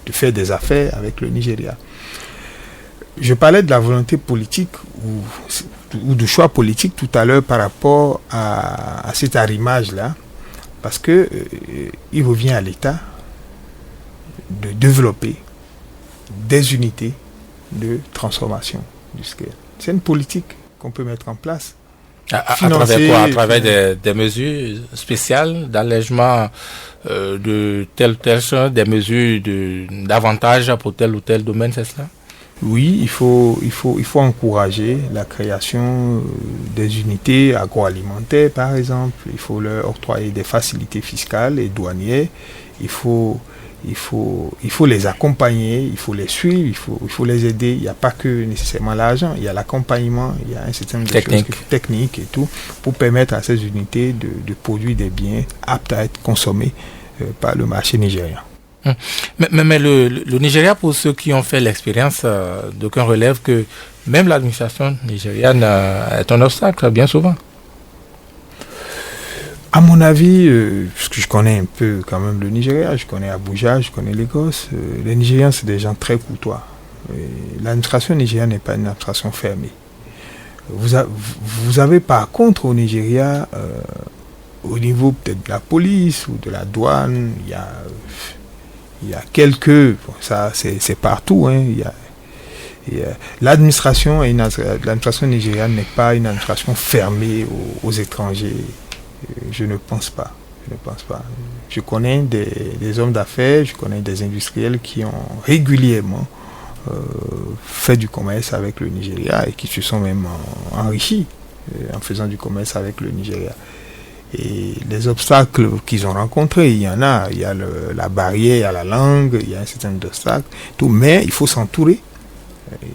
Speaker 3: de faire des affaires avec le Nigeria. Je parlais de la volonté politique ou du choix politique tout à l'heure par rapport à cet arrimage-là, parce que il revient à l'État de développer des unités de transformation industrielle. C'est une politique qu'on peut mettre en place.
Speaker 2: À travers quoi? À travers des mesures spéciales d'allègement de telle chose, des mesures d'avantage pour tel ou tel domaine, c'est cela?
Speaker 3: Oui, il faut encourager la création des unités agroalimentaires, par exemple. Il faut leur octroyer des facilités fiscales et douanières. Il faut les accompagner, il faut les suivre, il faut les aider. Il n'y a pas que nécessairement l'argent, il y a l'accompagnement, il y a un certain nombre de choses techniques et tout, pour permettre à ces unités de produire des biens aptes à être consommés par le marché nigérien.
Speaker 2: Mais le Nigeria, pour ceux qui ont fait l'expérience, d'aucuns relèvent que même l'administration nigériane est un obstacle, bien souvent.
Speaker 3: À mon avis, parce que je connais un peu quand même le Nigeria, je connais Abuja, je connais Lagos, les Nigériens, c'est des gens très courtois. L'administration nigériane n'est pas une administration fermée. Vous avez par contre au Nigeria, au niveau peut-être de la police ou de la douane, il y a quelques, ça c'est partout, l'administration nigériane n'est pas une administration fermée aux étrangers. Je ne pense pas. Je connais des hommes d'affaires, je connais des industriels qui ont régulièrement fait du commerce avec le Nigeria et qui se sont même enrichis en faisant du commerce avec le Nigeria. Et les obstacles qu'ils ont rencontrés, il y en a. Il y a la barrière à la langue, il y a un certain nombre d'obstacles, tout. Mais il faut s'entourer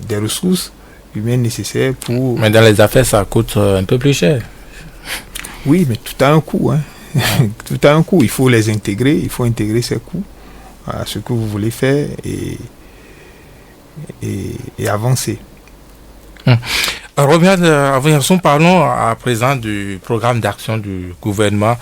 Speaker 3: des ressources humaines nécessaires pour...
Speaker 2: Mais dans les affaires, ça coûte un peu plus cher.
Speaker 3: Oui, mais tout a un coût. Tout a un coût. Il faut les intégrer. Il faut intégrer ces coûts à ce que vous voulez faire et avancer.
Speaker 2: Parlons à présent du programme d'action du gouvernement.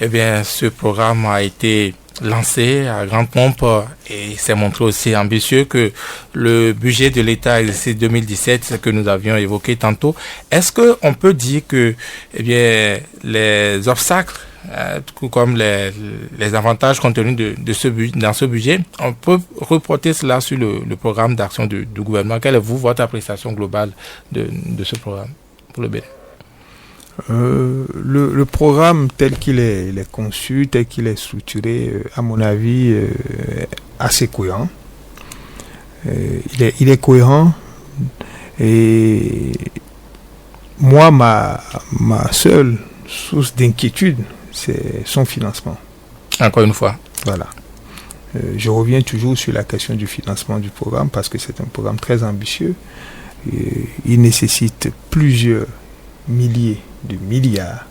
Speaker 2: Eh bien, ce programme a été lancé à grande pompe et s'est montré aussi ambitieux que le budget de l'État exercice 2017, ce que nous avions évoqué tantôt. Est-ce qu'on peut dire que les obstacles, tout comme les avantages contenus dans ce budget, on peut reporter cela sur le programme d'action du gouvernement? Quelle est votre appréciation globale de ce programme pour le Bénin?
Speaker 3: Le programme tel qu'il est conçu, tel qu'il est structuré, à mon avis, est assez cohérent. Il est cohérent et moi, ma seule source d'inquiétude, c'est son financement.
Speaker 2: Encore une fois.
Speaker 3: Voilà. Je reviens toujours sur la question du financement du programme parce que c'est un programme très ambitieux. Il nécessite plusieurs milliers de milliards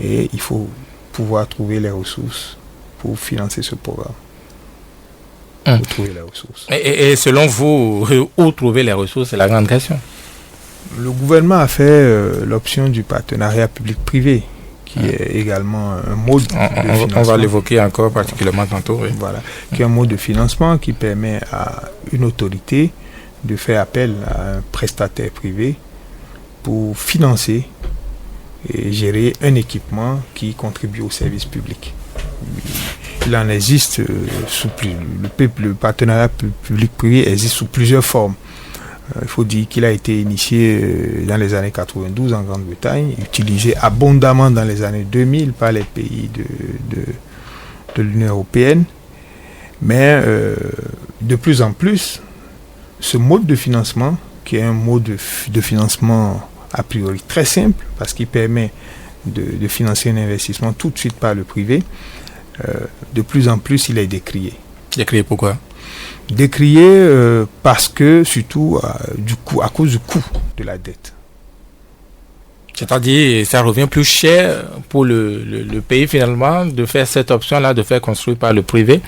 Speaker 3: et il faut pouvoir trouver les ressources pour financer ce programme. Trouver les ressources.
Speaker 2: Et selon vous, où trouver les ressources, c'est la grande question.
Speaker 3: Le gouvernement a fait l'option du partenariat public-privé qui est également un mode de financement.
Speaker 2: On va l'évoquer encore particulièrement tantôt. Oui.
Speaker 3: Voilà, qui est un mode de financement qui permet à une autorité de faire appel à un prestataire privé pour financer et gérer un équipement qui contribue au service public. Il en existe le partenariat public-privé existe sous plusieurs formes. Il faut dire qu'il a été initié dans les années 92 en Grande-Bretagne, utilisé abondamment dans les années 2000 par les pays de l'Union européenne. Mais de plus en plus, ce mode de financement qui est un mode de financement a priori très simple, parce qu'il permet de financer un investissement tout de suite par le privé, de plus en plus, il est décrié.
Speaker 2: Décrié pourquoi?
Speaker 3: Décrié parce que, surtout, à cause du coût de la dette.
Speaker 2: C'est-à-dire, ça revient plus cher pour le pays, finalement, de faire cette option-là, de faire construire par le privé.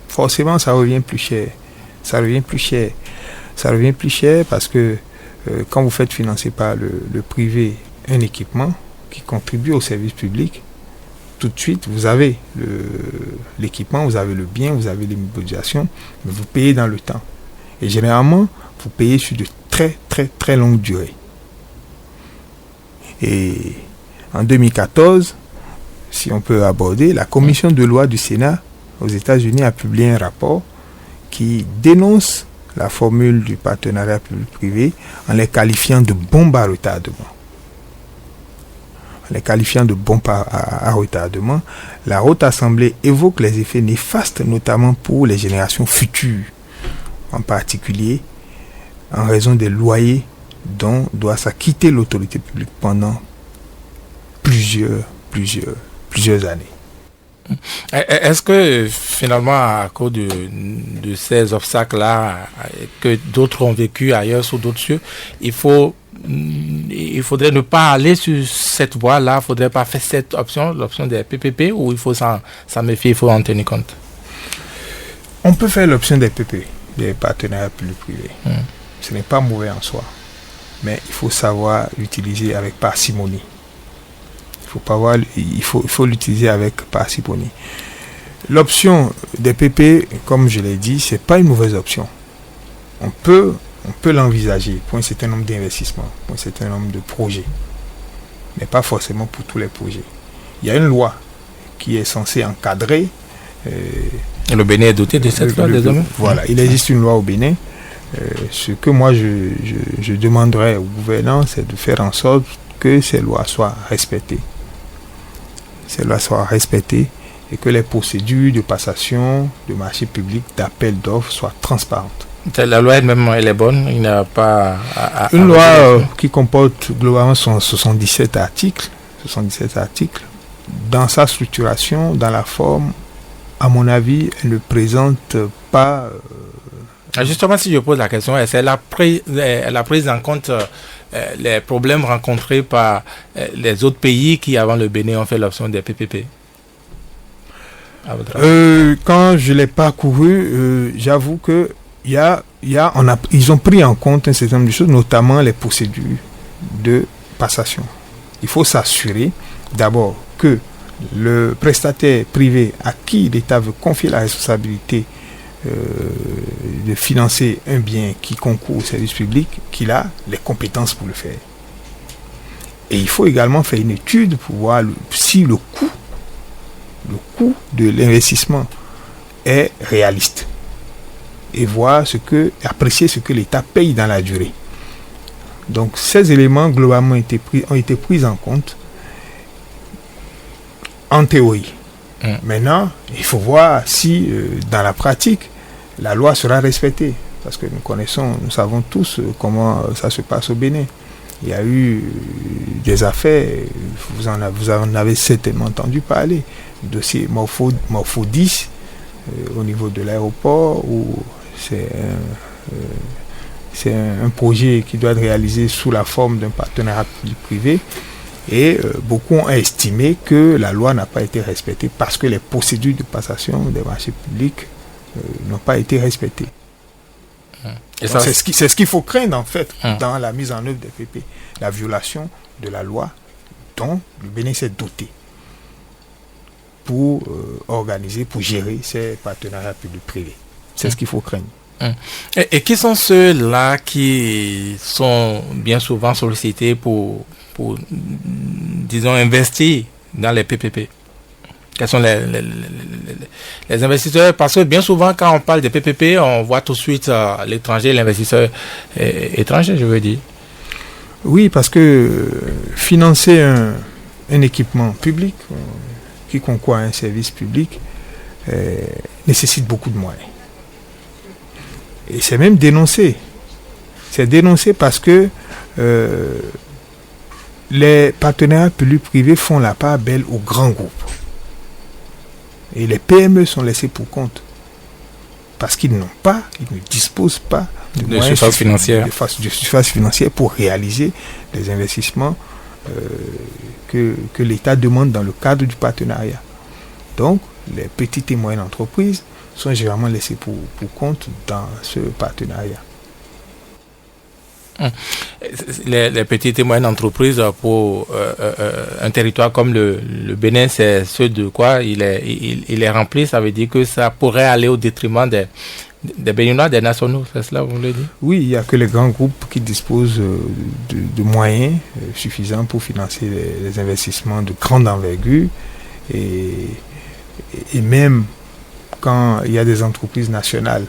Speaker 3: Forcément, ça revient plus cher. Ça revient plus cher parce que quand vous faites financer par le privé un équipement qui contribue au service public, tout de suite, vous avez l'équipement, vous avez le bien, vous avez l'immobilisation, mais vous payez dans le temps. Et généralement, vous payez sur de très, très, très longues durées. Et en 2014, si on peut aborder, la commission de loi du Sénat aux États-Unis a publié un rapport qui dénonce la formule du partenariat public-privé en les qualifiant de bombe à retardement. En les qualifiant de bombe à retardement, la Haute Assemblée évoque les effets néfastes, notamment pour les générations futures, en particulier en raison des loyers dont doit s'acquitter l'autorité publique pendant plusieurs années.
Speaker 2: Est-ce que finalement, à cause de ces obstacles-là que d'autres ont vécu ailleurs sous d'autres cieux, il faudrait ne pas aller sur cette voie-là, il ne faudrait pas faire cette option, l'option des PPP, ou il faut s'en méfier, il faut en tenir compte?
Speaker 3: On peut faire l'option des PPP, des partenariats publics-privés. Ce n'est pas mauvais en soi, mais il faut savoir l'utiliser avec parcimonie. Il faut l'utiliser avec parcimonie. L'option des PP, comme je l'ai dit, c'est pas une mauvaise option. On peut l'envisager pour un certain nombre d'investissements, pour un certain nombre de projets, mais pas forcément pour tous les projets. Il y a une loi qui est censée encadrer.
Speaker 2: Et le Bénin est doté de cette loi désormais.
Speaker 3: Voilà, il existe une loi au Bénin. Ce que moi je demanderais au gouvernement, c'est de faire en sorte que ces lois soient respectées. Ces lois soient respectées et que les procédures de passation de marché public, d'appel d'offres soient transparentes.
Speaker 2: La loi elle-même, elle est bonne, il n'y a pas
Speaker 3: une loi qui comporte globalement 77 articles. Dans sa structuration, dans la forme, à mon avis, elle ne présente pas...
Speaker 2: Justement, si je pose la question, est-ce qu'elle a pris en compte les problèmes rencontrés par les autres pays qui, avant le Bénin, ont fait l'option des PPP?
Speaker 3: Quand je l'ai parcouru, j'avoue que ils ont pris en compte un certain nombre de choses, notamment les procédures de passation. Il faut s'assurer d'abord que le prestataire privé à qui l'État veut confier la responsabilité de financer un bien qui concourt au service public, qu'il a les compétences pour le faire. Et il faut également faire une étude pour voir si le coût de l'investissement est réaliste et voir apprécier ce que l'État paye dans la durée. Donc ces éléments globalement ont été pris en compte en théorie. Maintenant, il faut voir si dans la pratique la loi sera respectée, parce que nous savons tous comment ça se passe au Bénin. Il y a eu des affaires, vous en avez certainement entendu parler, le dossier Morpho 10 au niveau de l'aéroport, où c'est un projet qui doit être réalisé sous la forme d'un partenariat public-privé, et beaucoup ont estimé que la loi n'a pas été respectée parce que les procédures de passation des marchés publics n'ont pas été respectées. Et ça, c'est ce qu'il faut craindre en fait dans la mise en œuvre des PP, la violation de la loi dont le Bénin s'est doté pour organiser, pour gérer ces partenariats publics-privés. C'est ce qu'il faut craindre.
Speaker 2: Et qui sont ceux-là qui sont bien souvent sollicités pour disons, investir dans les PPP? Quels sont les investisseurs? Parce que bien souvent, quand on parle de PPP, on voit tout de suite l'étranger, l'investisseur étranger, je veux dire.
Speaker 3: Oui, parce que financer un équipement public qui concourt à un service public nécessite beaucoup de moyens. Et c'est même dénoncé C'est dénoncé parce que les partenariats publics-privés font la part belle aux grands groupes. Et les PME sont laissés pour compte. Parce qu'ils n'ont pas, ils ne disposent pas
Speaker 2: de surface financière.
Speaker 3: De surface financière pour réaliser les investissements que l'État demande dans le cadre du partenariat. Donc, les petites et moyennes entreprises sont généralement laissées pour compte dans ce partenariat.
Speaker 2: Les petites et moyennes entreprises pour un territoire comme le Bénin, c'est ce de quoi il est rempli. Ça veut dire que ça pourrait aller au détriment des Béninois, des nationaux, c'est cela, vous le dites? Oui,
Speaker 3: il n'y a que les grands groupes qui disposent de moyens suffisants pour financer les investissements de grande envergure. Et même quand il y a des entreprises nationales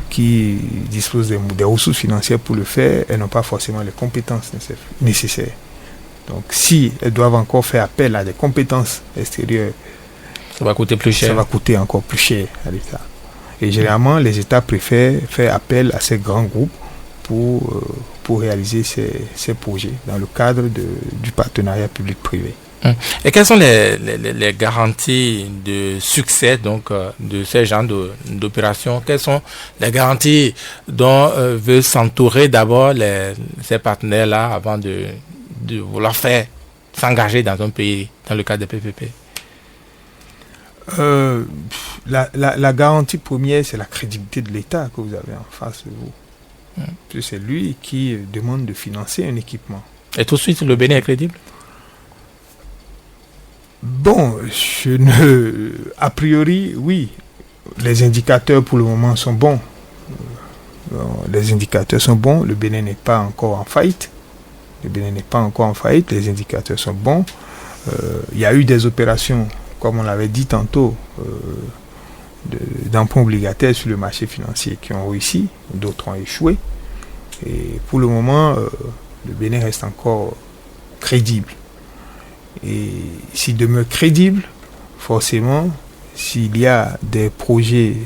Speaker 3: qui disposent des ressources financières pour le faire, elles n'ont pas forcément les compétences nécessaires. Donc, si elles doivent encore faire appel à des compétences extérieures,
Speaker 2: ça va coûter plus cher.
Speaker 3: Ça va coûter encore plus cher à l'État. Et généralement, les États préfèrent faire appel à ces grands groupes pour réaliser ces projets dans le cadre du partenariat public-privé.
Speaker 2: Et quelles sont les garanties de succès donc, de ces genres d'opérations? Quelles sont les garanties dont veulent s'entourer d'abord ces partenaires-là avant de vouloir faire s'engager dans un pays dans le cadre des PPP?
Speaker 3: La garantie première, c'est la crédibilité de l'État que vous avez en face de vous. C'est lui qui demande de financer un équipement.
Speaker 2: Et tout de suite, le Bénin est crédible?
Speaker 3: Bon, a priori, oui. Les indicateurs pour le moment sont bons. Les indicateurs sont bons. Le Bénin n'est pas encore en faillite. Les indicateurs sont bons. Il y a eu des opérations, comme on l'avait dit tantôt, d'emprunts obligataires sur le marché financier qui ont réussi. D'autres ont échoué. Et pour le moment, le Bénin reste encore crédible. Et s'il demeure crédible, forcément, s'il y a des projets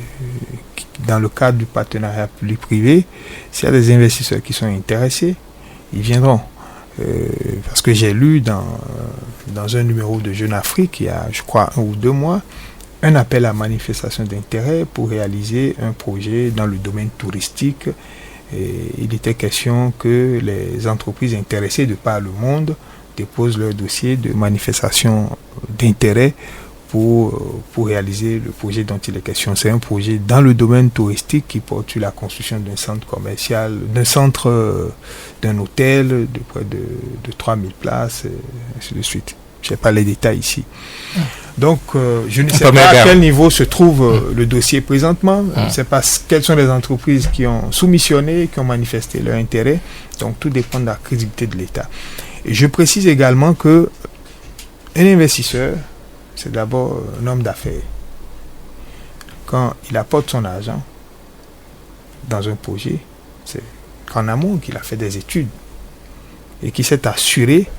Speaker 3: dans le cadre du partenariat public-privé, s'il y a des investisseurs qui sont intéressés, ils viendront. Parce que j'ai lu dans un numéro de Jeune Afrique, il y a, je crois, 1 ou 2 mois, un appel à manifestation d'intérêt pour réaliser un projet dans le domaine touristique. Et il était question que les entreprises intéressées de par le monde déposent leur dossier de manifestation d'intérêt pour réaliser le projet dont il est question. C'est un projet dans le domaine touristique qui porte sur la construction d'un centre commercial, d'un hôtel de près de 3000 places, et ainsi de suite. Je n'ai pas les détails ici. Donc, je ne sais pas à quel niveau se trouve le dossier présentement. Je ne sais pas quelles sont les entreprises qui ont soumissionné, qui ont manifesté leur intérêt. Donc, tout dépend de la crédibilité de l'État. Et je précise également que un investisseur, c'est d'abord un homme d'affaires. Quand il apporte son argent dans un projet, c'est qu'en amont qu'il a fait des études et qu'il s'est assuré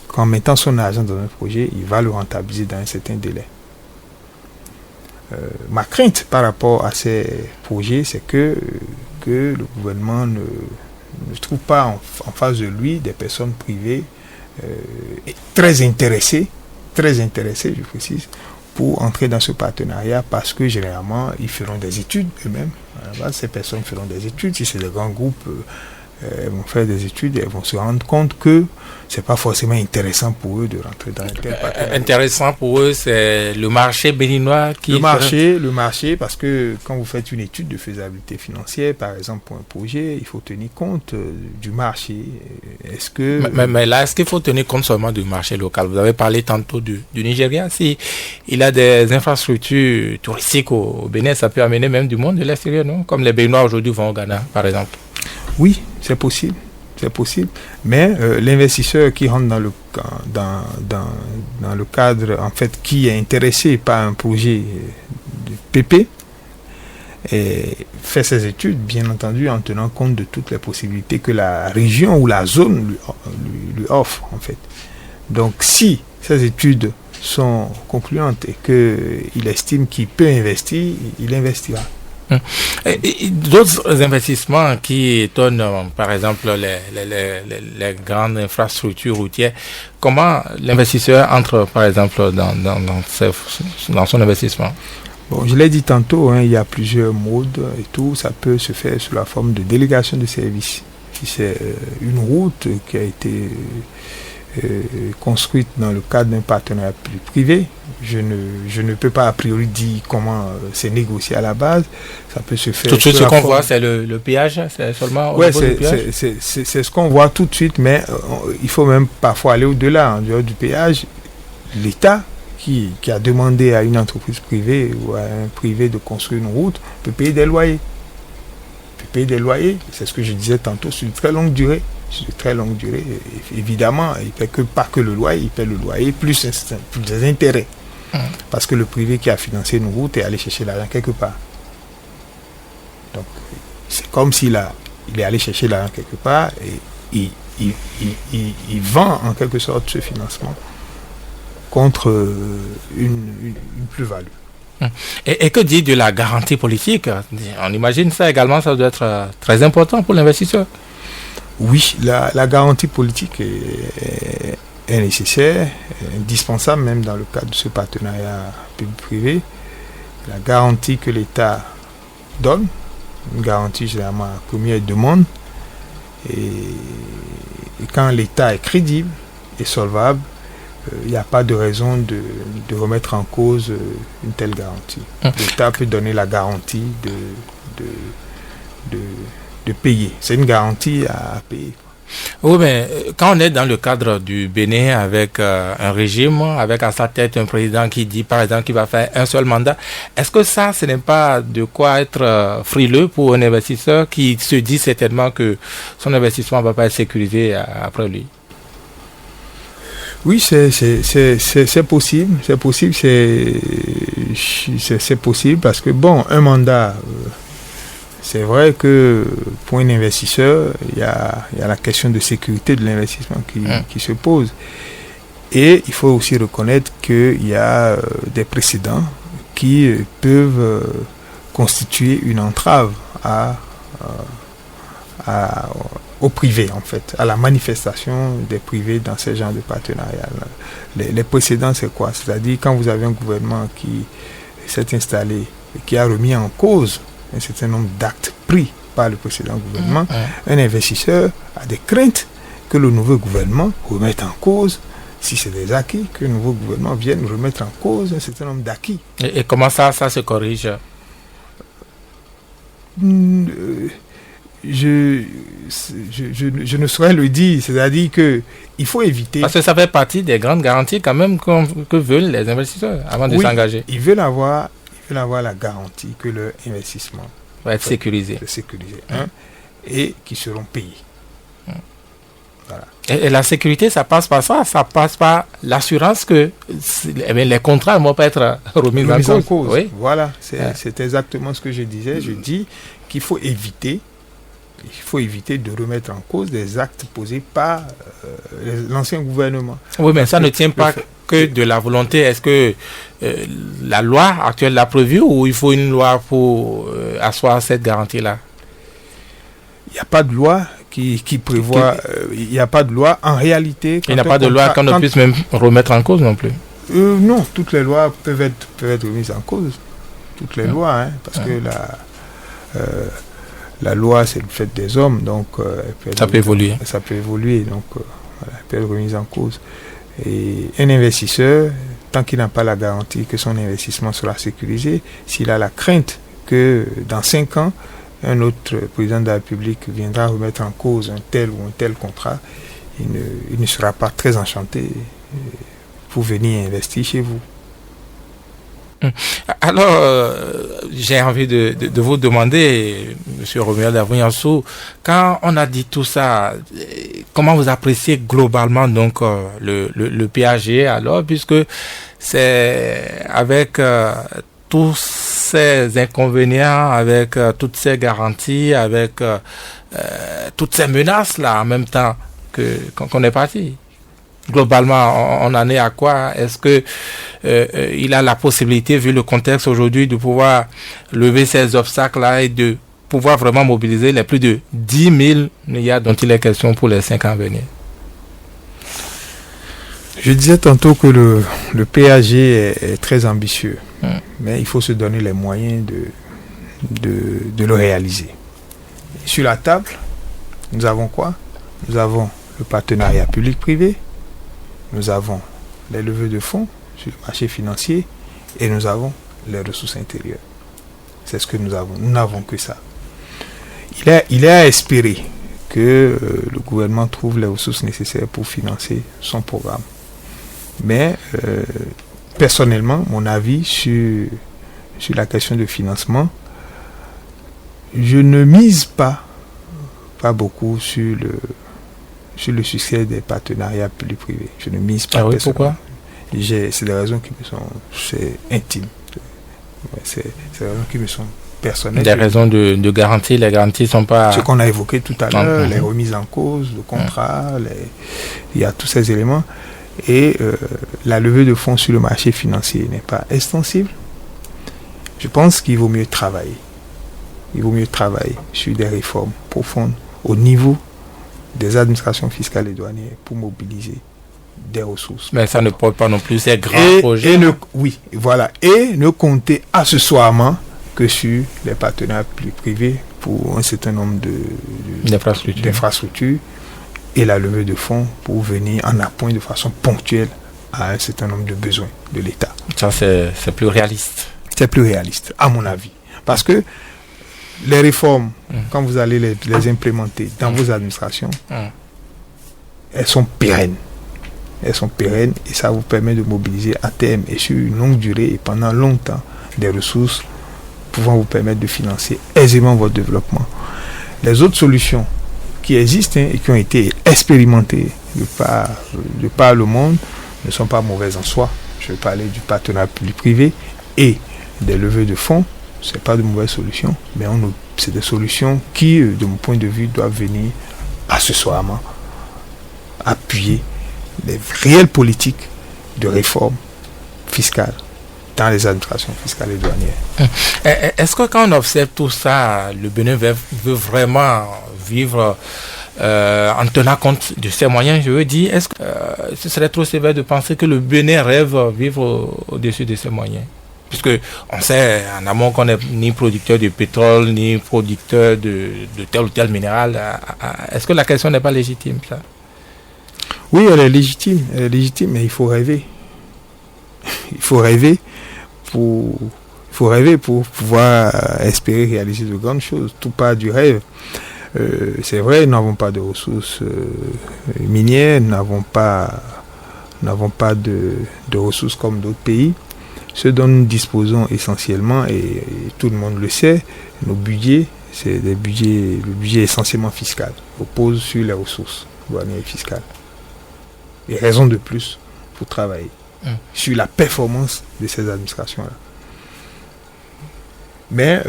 Speaker 3: qu'en mettant son argent dans un projet, il va le rentabiliser dans un certain délai. Ma crainte par rapport à ces projets, c'est que le gouvernement ne trouve pas en face de lui des personnes privées très intéressées, je précise, pour entrer dans ce partenariat, parce que généralement, ils feront des études eux-mêmes. Ces personnes feront des études. Si c'est des grands groupes, elles vont faire des études et elles vont se rendre compte que c'est pas forcément intéressant pour eux de rentrer dans un tel partenariat.
Speaker 2: Intéressant pour eux, c'est le marché béninois qui...
Speaker 3: Le marché, parce que quand vous faites une étude de faisabilité financière, par exemple pour un projet, il faut tenir compte du marché. Est-ce que...
Speaker 2: Mais là, est-ce qu'il faut tenir compte seulement du marché local? Vous avez parlé tantôt du Nigeria. Si il a des infrastructures touristiques au Bénin, ça peut amener même du monde de l'extérieur, non? Comme les Béninois aujourd'hui vont au Ghana, par exemple.
Speaker 3: Oui, c'est possible. Mais l'investisseur qui rentre dans le cadre, en fait, qui est intéressé par un projet de PP, fait ses études, bien entendu, en tenant compte de toutes les possibilités que la région ou la zone lui offre, en fait. Donc, si ces études sont concluantes et qu'il estime qu'il peut investir, il investira.
Speaker 2: Et d'autres investissements qui étonnent, par exemple les grandes infrastructures routières, comment l'investisseur entre par exemple dans son investissement?
Speaker 3: Bon, je l'ai dit tantôt, il y a plusieurs modes et tout. Ça peut se faire sous la forme de délégation de services. Si c'est une route qui a été construite dans le cadre d'un partenariat privé, je ne peux pas a priori dire comment c'est négocié à la base. Ça peut se faire.
Speaker 2: Tout de suite, ce qu'on voit, c'est le péage, c'est seulement au niveau du péage.
Speaker 3: C'est ce qu'on voit tout de suite, mais il faut même parfois aller au-delà. En dehors du péage, l'État qui a demandé à une entreprise privée ou à un privé de construire une route peut payer des loyers. C'est ce que je disais tantôt, sur une très longue durée. Évidemment, il ne paie pas que le loyer, il paie le loyer plus des intérêts. Parce que le privé qui a financé une route est allé chercher l'argent quelque part. Donc, c'est comme s'il est allé chercher l'argent quelque part et il vend en quelque sorte ce financement contre une plus-value.
Speaker 2: Et que dit de la garantie politique? On imagine ça également, ça doit être très important pour l'investisseur.
Speaker 3: Oui, la garantie politique est nécessaire, indispensable même dans le cadre de ce partenariat public-privé. La garantie que l'État donne, une garantie généralement à première demande, et quand l'État est crédible et solvable, il n'y a pas de raison de remettre en cause une telle garantie. L'État peut donner la garantie de payer. C'est une garantie à payer.
Speaker 2: Oui, mais quand on est dans le cadre du Bénin avec un régime, avec à sa tête un président qui dit par exemple qu'il va faire un seul mandat, est-ce que ça, ce n'est pas de quoi être frileux pour un investisseur qui se dit certainement que son investissement ne va pas être sécurisé après lui?
Speaker 3: Oui, c'est possible. C'est possible parce que, bon, un mandat, c'est vrai que pour un investisseur, il y a la question de sécurité de l'investissement qui se pose. Et il faut aussi reconnaître qu'il y a des précédents qui peuvent constituer une entrave au privé, en fait, à la manifestation des privés dans ce genre de partenariat. Les précédents, c'est quoi? C'est-à-dire quand vous avez un gouvernement qui s'est installé et qui a remis en cause un certain nombre d'actes pris par le précédent gouvernement, un investisseur a des craintes que le nouveau gouvernement remette en cause, si c'est des acquis, que le nouveau gouvernement vienne remettre en cause un certain nombre d'acquis.
Speaker 2: Et comment ça se corrige?
Speaker 3: Je ne saurais le dire, c'est-à-dire que il faut éviter...
Speaker 2: Parce que ça fait partie des grandes garanties quand même que veulent les investisseurs avant de s'engager.
Speaker 3: Ils veulent avoir la garantie que leur investissement
Speaker 2: va être sécurisé.
Speaker 3: Et qui seront payés. Voilà.
Speaker 2: Et la sécurité, ça passe par ça passe par l'assurance que les contrats ne vont pas être remis en cause. Oui.
Speaker 3: Voilà, c'est exactement ce que je disais. Je dis qu'il faut éviter de remettre en cause des actes posés par l'ancien gouvernement.
Speaker 2: Oui, mais ça ne tient pas que de la volonté. Est-ce que la loi actuelle l'a prévu ou il faut une loi pour asseoir cette garantie-là?
Speaker 3: Il n'y a pas de loi qui prévoit... il n'y a pas de loi. En réalité...
Speaker 2: Il n'y a pas de loi qu'on ne puisse même remettre en cause non plus.
Speaker 3: Non, toutes les lois peuvent être remises en cause. Toutes les lois, parce que la loi, c'est le fait des hommes, donc
Speaker 2: ça peut évoluer.
Speaker 3: Ça peut évoluer, donc elle peut être remise en cause. Et un investisseur, tant qu'il n'a pas la garantie que son investissement sera sécurisé, s'il a la crainte que dans 5 ans, un autre président de la République viendra remettre en cause un tel ou un tel contrat, il ne sera pas très enchanté pour venir investir chez vous.
Speaker 2: Alors, j'ai envie de vous demander, M. Romuald Davouin-Yansou, quand on a dit tout ça, comment vous appréciez globalement donc le PAG alors, puisque c'est avec tous ces inconvénients, avec toutes ces garanties, avec toutes ces menaces là en même temps qu'on est parti? globalement, on en est à quoi? Est-ce que il a la possibilité, vu le contexte aujourd'hui, de pouvoir lever ces obstacles-là et de pouvoir vraiment mobiliser les plus de 10 000 milliards dont il est question pour les 5 ans à venir?
Speaker 3: Je disais tantôt que le PAG est très ambitieux, mais il faut se donner les moyens de le réaliser. Sur la table, nous avons quoi? Nous avons le partenariat public-privé, nous avons les levées de fonds sur le marché financier et nous avons les ressources intérieures. C'est ce que nous avons. Nous n'avons que ça. Il est à espérer que le gouvernement trouve les ressources nécessaires pour financer son programme. Mais personnellement, mon avis sur la question de financement, je ne mise pas beaucoup sur le succès des partenariats publics-privés. Je ne mise pas.
Speaker 2: Ah oui, pourquoi?
Speaker 3: C'est des raisons qui me sont intimes. C'est des raisons qui me sont personnelles.
Speaker 2: Des raisons de garantie. Les garanties ne sont pas...
Speaker 3: Ce qu'on a évoqué tout à l'heure, les remises en cause, le contrat, il y a tous ces éléments. Et la levée de fonds sur le marché financier n'est pas extensible. Je pense qu'il vaut mieux travailler. Il vaut mieux travailler sur des réformes profondes au niveau des administrations fiscales et douanières pour mobiliser des ressources.
Speaker 2: Mais ça ne porte pas non plus ces grands projets.
Speaker 3: Oui, voilà. Et ne compter accessoirement que sur les partenaires privés pour un certain nombre d'infrastructures et la levée de fonds pour venir en appoint de façon ponctuelle à un certain nombre de besoins de l'État.
Speaker 2: Ça, c'est plus réaliste.
Speaker 3: C'est plus réaliste, à mon avis. Parce que les réformes, quand vous allez les implémenter dans vos administrations, elles sont pérennes. Elles sont pérennes et ça vous permet de mobiliser à terme et sur une longue durée et pendant longtemps des ressources pouvant vous permettre de financer aisément votre développement. Les autres solutions qui existent et qui ont été expérimentées de par le monde ne sont pas mauvaises en soi. Je vais parler du partenariat public-privé et des levées de fonds. Ce n'est pas de mauvaises solutions, mais c'est des solutions qui, de mon point de vue, doivent venir accessoirement appuyer les réelles politiques de réforme fiscale dans les administrations fiscales et douanières.
Speaker 2: Est-ce que quand on observe tout ça, le Bénin veut vraiment vivre en tenant compte de ses moyens, je veux dire, est-ce que ce serait trop sévère de penser que le Bénin rêve vivre au-dessus de ses moyens? Puisque on sait en amont qu'on n'est ni producteur de pétrole, ni producteur de tel ou tel minéral. Est-ce que la question n'est pas légitime, ça?
Speaker 3: Oui, elle est légitime, mais il faut rêver. Il faut rêver pour pouvoir espérer réaliser de grandes choses. Tout part du rêve. C'est vrai, nous n'avons pas de ressources minières, nous n'avons pas de ressources comme d'autres pays. Ce dont nous disposons essentiellement, et tout le monde le sait, nos budgets, c'est le budget essentiellement fiscal, repose sur les ressources douanières et fiscales. Et raison de plus pour travailler sur la performance de ces administrations-là. Mais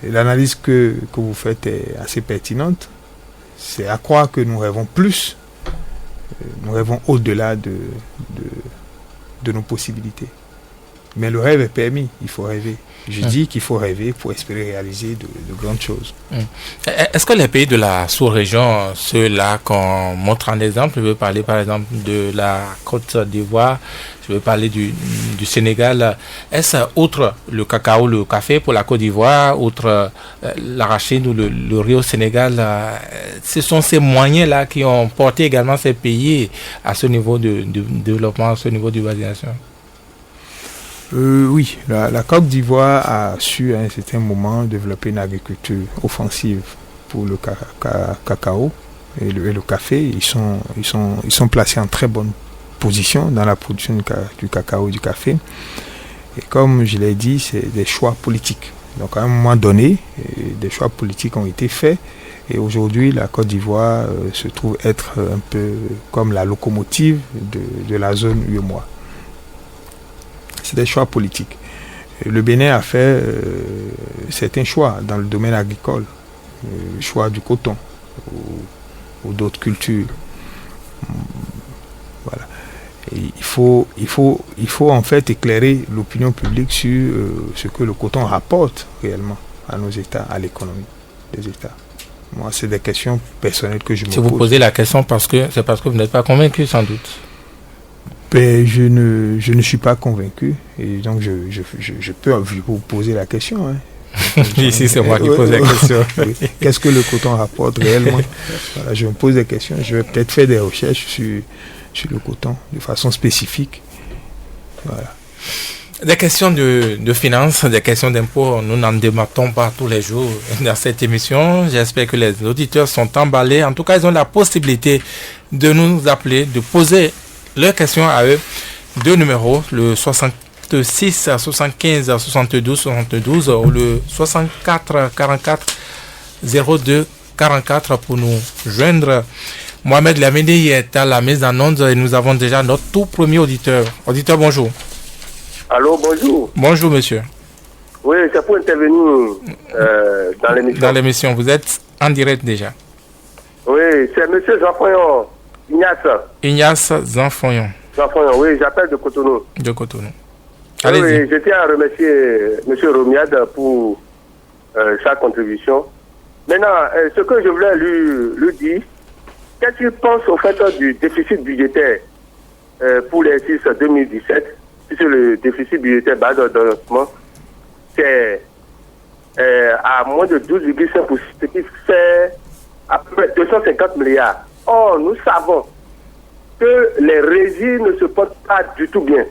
Speaker 3: l'analyse que vous faites est assez pertinente. C'est à croire que nous rêvons plus, nous rêvons au-delà de nos possibilités. Mais le rêve est permis, il faut rêver. Je dis qu'il faut rêver pour espérer réaliser de grandes choses.
Speaker 2: Est-ce que les pays de la sous-région, ceux-là qu'on montre en exemple, je veux parler par exemple de la Côte d'Ivoire, je veux parler du Sénégal, est-ce outre le cacao, le café pour la Côte d'Ivoire, outre l'arachide ou le riz au Sénégal, ce sont ces moyens-là qui ont porté également ces pays à ce niveau de développement, à ce niveau d'urbanisation?
Speaker 3: Oui, la Côte d'Ivoire a su à un certain moment développer une agriculture offensive pour le cacao et le café. Ils sont placés en très bonne position dans la production du cacao et du café. Et comme je l'ai dit, c'est des choix politiques. Donc à un moment donné, des choix politiques ont été faits. Et aujourd'hui, la Côte d'Ivoire se trouve être un peu comme la locomotive de la zone UEMOA. C'est des choix politiques. Le Bénin a fait certains choix dans le domaine agricole, le choix du coton ou d'autres cultures. Voilà. Et il faut en fait éclairer l'opinion publique sur ce que le coton rapporte réellement à nos États, à l'économie des États. Moi, c'est des questions personnelles que je me pose.
Speaker 2: Si vous posez la question c'est parce que vous n'êtes pas convaincu, sans doute.
Speaker 3: Ben, je ne suis pas convaincu. Et donc, je peux vous poser la question. Hein.
Speaker 2: Ici, c'est moi qui pose la question.
Speaker 3: Qu'est-ce que le coton rapporte réellement? Voilà, je me pose des questions. Je vais peut-être faire des recherches sur le coton de façon spécifique. Voilà.
Speaker 2: Des questions de finances, des questions d'impôts, nous n'en débattons pas tous les jours dans cette émission. J'espère que les auditeurs sont emballés. En tout cas, ils ont la possibilité de nous appeler, de poser leurs questions à eux. Deux numéros, le 66 75 72 72 ou le 64 44 02 44 pour nous joindre. Mohamed Lamini est à la mise en onde et nous avons déjà notre tout premier auditeur. Auditeur, bonjour.
Speaker 4: Allô, bonjour.
Speaker 2: Bonjour, monsieur.
Speaker 4: Oui, c'est pour intervenir dans l'émission.
Speaker 2: Dans l'émission, vous êtes en direct déjà.
Speaker 4: Oui, c'est monsieur Jean-Foyon,
Speaker 2: Ignace Zanfoyon.
Speaker 4: Jean-Foyon, oui, j'appelle de Cotonou.
Speaker 2: De Cotonou. Allez-y.
Speaker 4: Oui, je tiens à remercier monsieur Romiade pour sa contribution. Maintenant, ce que je voulais lui dire, qu'est-ce qu'il pense au fait du déficit budgétaire pour l'exercice 2017, puisque le déficit budgétaire bas d'ordonnancement, c'est à moins de 12,5%, ce qui fait à peu près 250 milliards. Or, nous savons que les régies ne se portent pas du tout bien.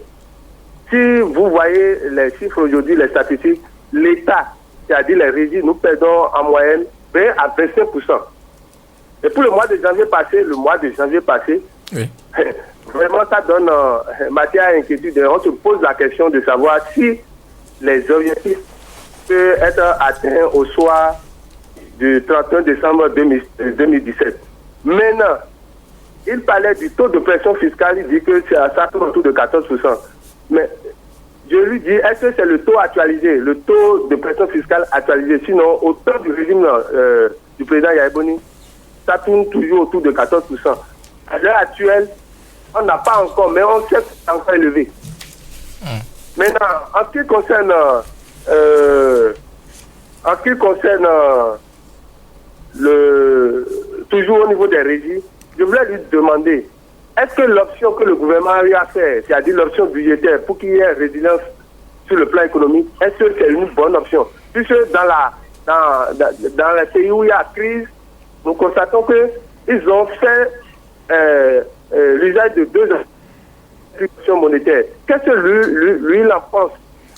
Speaker 4: Si vous voyez les chiffres aujourd'hui, les statistiques, l'État, c'est-à-dire les régies, nous perdons en moyenne 20 à 25%. Et pour le mois de janvier passé,
Speaker 2: oui.
Speaker 4: Vraiment, ça donne matière à inquiétude. On se pose la question de savoir si les objectifs peuvent être atteints au soir du 31 décembre 2017. Maintenant, il parlait du taux de pression fiscale, il dit que ça tourne autour de 14%. Mais je lui dis, est-ce que c'est le taux actualisé, le taux de pression fiscale actualisé? Sinon, au temps du régime du président Yaïboni, ça tourne toujours autour de 14%. À l'heure actuelle, on n'a pas encore, mais on sait que c'est encore élevé. Maintenant, en ce qui concerne toujours au niveau des régies, je voulais lui demander, est-ce que l'option que le gouvernement a eu à faire, c'est-à-dire l'option budgétaire pour qu'il y ait résilience sur le plan économique, est-ce que c'est une bonne option? Puisque dans les pays où il y a crise, nous constatons qu'ils ont fait l'usage de deux institutions monétaires. Qu'est-ce que lui il en pense?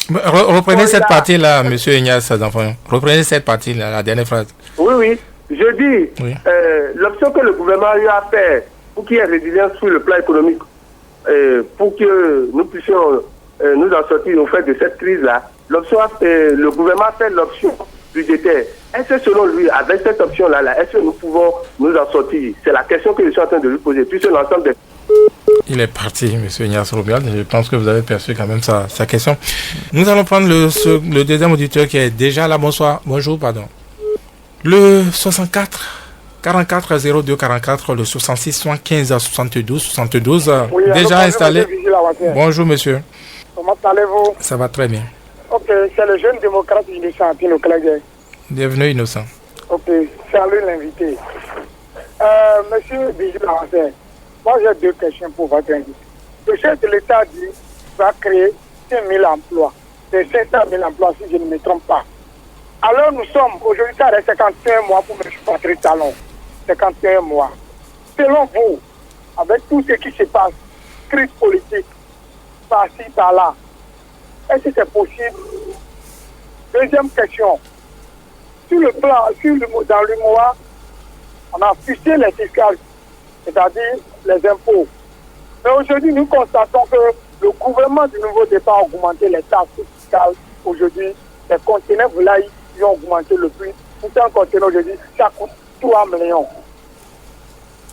Speaker 2: Reprenez cette partie-là, M. Ignace Zanfoyon. Reprenez cette partie-là, la dernière phrase.
Speaker 4: Oui. Je dis, oui. L'option que le gouvernement a eu à faire pour qu'il y ait résilience sur le plan économique, pour que nous puissions nous en sortir au fait de cette crise-là, le gouvernement a fait l'option budgétaire. Est-ce que selon lui, avec cette option-là, est-ce que nous pouvons nous en sortir? C'est la question que je suis en train de lui poser. Puisque l'ensemble des...
Speaker 2: Il est parti, M. Ignace Robial. Je pense que vous avez perçu quand même sa question. Nous allons prendre le deuxième auditeur qui est déjà là. Bonjour, pardon. Le 64 44 02 44, le 66 75 72 72. Oui, déjà installé. Bonjour, monsieur.
Speaker 5: Comment allez-vous?
Speaker 2: Ça va très bien.
Speaker 5: Ok, c'est le jeune démocrate Innocent Pino Clégué.
Speaker 2: Bienvenue, Innocent.
Speaker 5: Ok, salut l'invité. Monsieur Vigilance, moi j'ai deux questions pour votre invité. Le chef de l'État dit qu'il va créer 5 000 emplois. C'est 500 000 emplois si je ne me trompe pas. Alors nous sommes aujourd'hui à 51 mois pour M. Patrick Talon. 51 mois. Selon vous, avec tout ce qui se passe, crise politique, par-ci, par-là, est-ce que c'est possible? Deuxième question. Sur le plan, dans le mois, on a fixé les fiscales, c'est-à-dire les impôts. Mais aujourd'hui, nous constatons que le gouvernement du nouveau départ a augmenté les taxes fiscales. Aujourd'hui, les conteneurs volailles ont augmenté le prix. Tout un conteneur aujourd'hui, ça coûte 3 millions.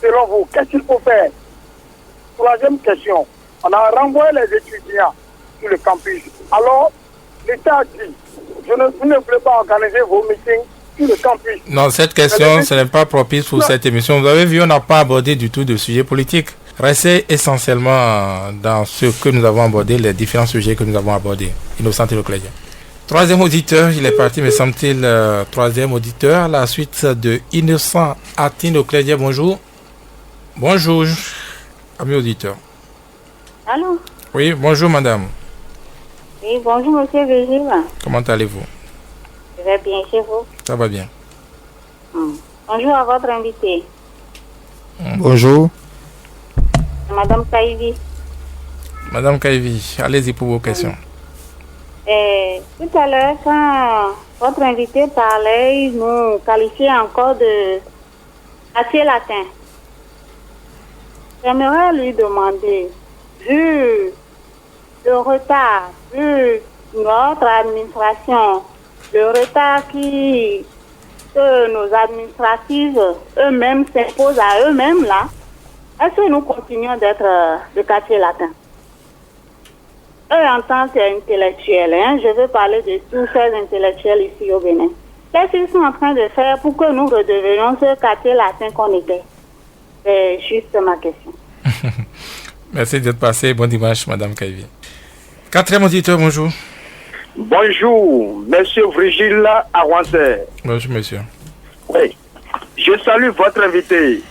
Speaker 5: Selon vous, qu'est-ce qu'il faut faire? Troisième question. On a renvoyé les étudiants sur le campus. Alors, l'État dit, vous ne voulez pas organiser vos meetings sur le campus.
Speaker 2: Non, cette question, ce n'est pas propice pour cette émission. Vous avez vu, on n'a pas abordé du tout de sujet politique. Restez essentiellement dans ce que nous avons abordé, les différents sujets que nous avons abordés. Innocent Leclerc. Troisième auditeur, il est parti, me semble-t-il, troisième auditeur. La suite de Innocent Leclerc. Bonjour. Bonjour, ami auditeur.
Speaker 6: Allô?
Speaker 2: Oui, bonjour madame.
Speaker 6: Oui, bonjour monsieur Vigile.
Speaker 2: Comment allez-vous?
Speaker 6: Je vais bien chez vous.
Speaker 2: Ça va bien.
Speaker 6: Bonjour à votre invité.
Speaker 3: Bonjour.
Speaker 6: Madame Kaivi.
Speaker 2: Madame Kaivi, allez-y pour vos questions.
Speaker 6: Tout à l'heure, quand votre invité parlait, il nous qualifiait encore de quartier latin. J'aimerais lui demander, vu le retard, vu notre administration, le retard que nos administratives eux-mêmes s'imposent à eux-mêmes là, est-ce que nous continuons d'être le quartier latin? Eux, en tant qu'intellectuels, je veux parler de tous ces intellectuels ici au Bénin. Qu'est-ce qu'ils sont en train de faire pour que nous redevenions ce quartier latin qu'on était? C'est juste ma question.
Speaker 2: Merci d'être passé. Bon dimanche, Madame Kaivi. Quatrième auditeur, bonjour.
Speaker 4: Bonjour, Monsieur Vrigile Awanse.
Speaker 2: Bonjour, monsieur.
Speaker 4: Oui, je salue votre invité.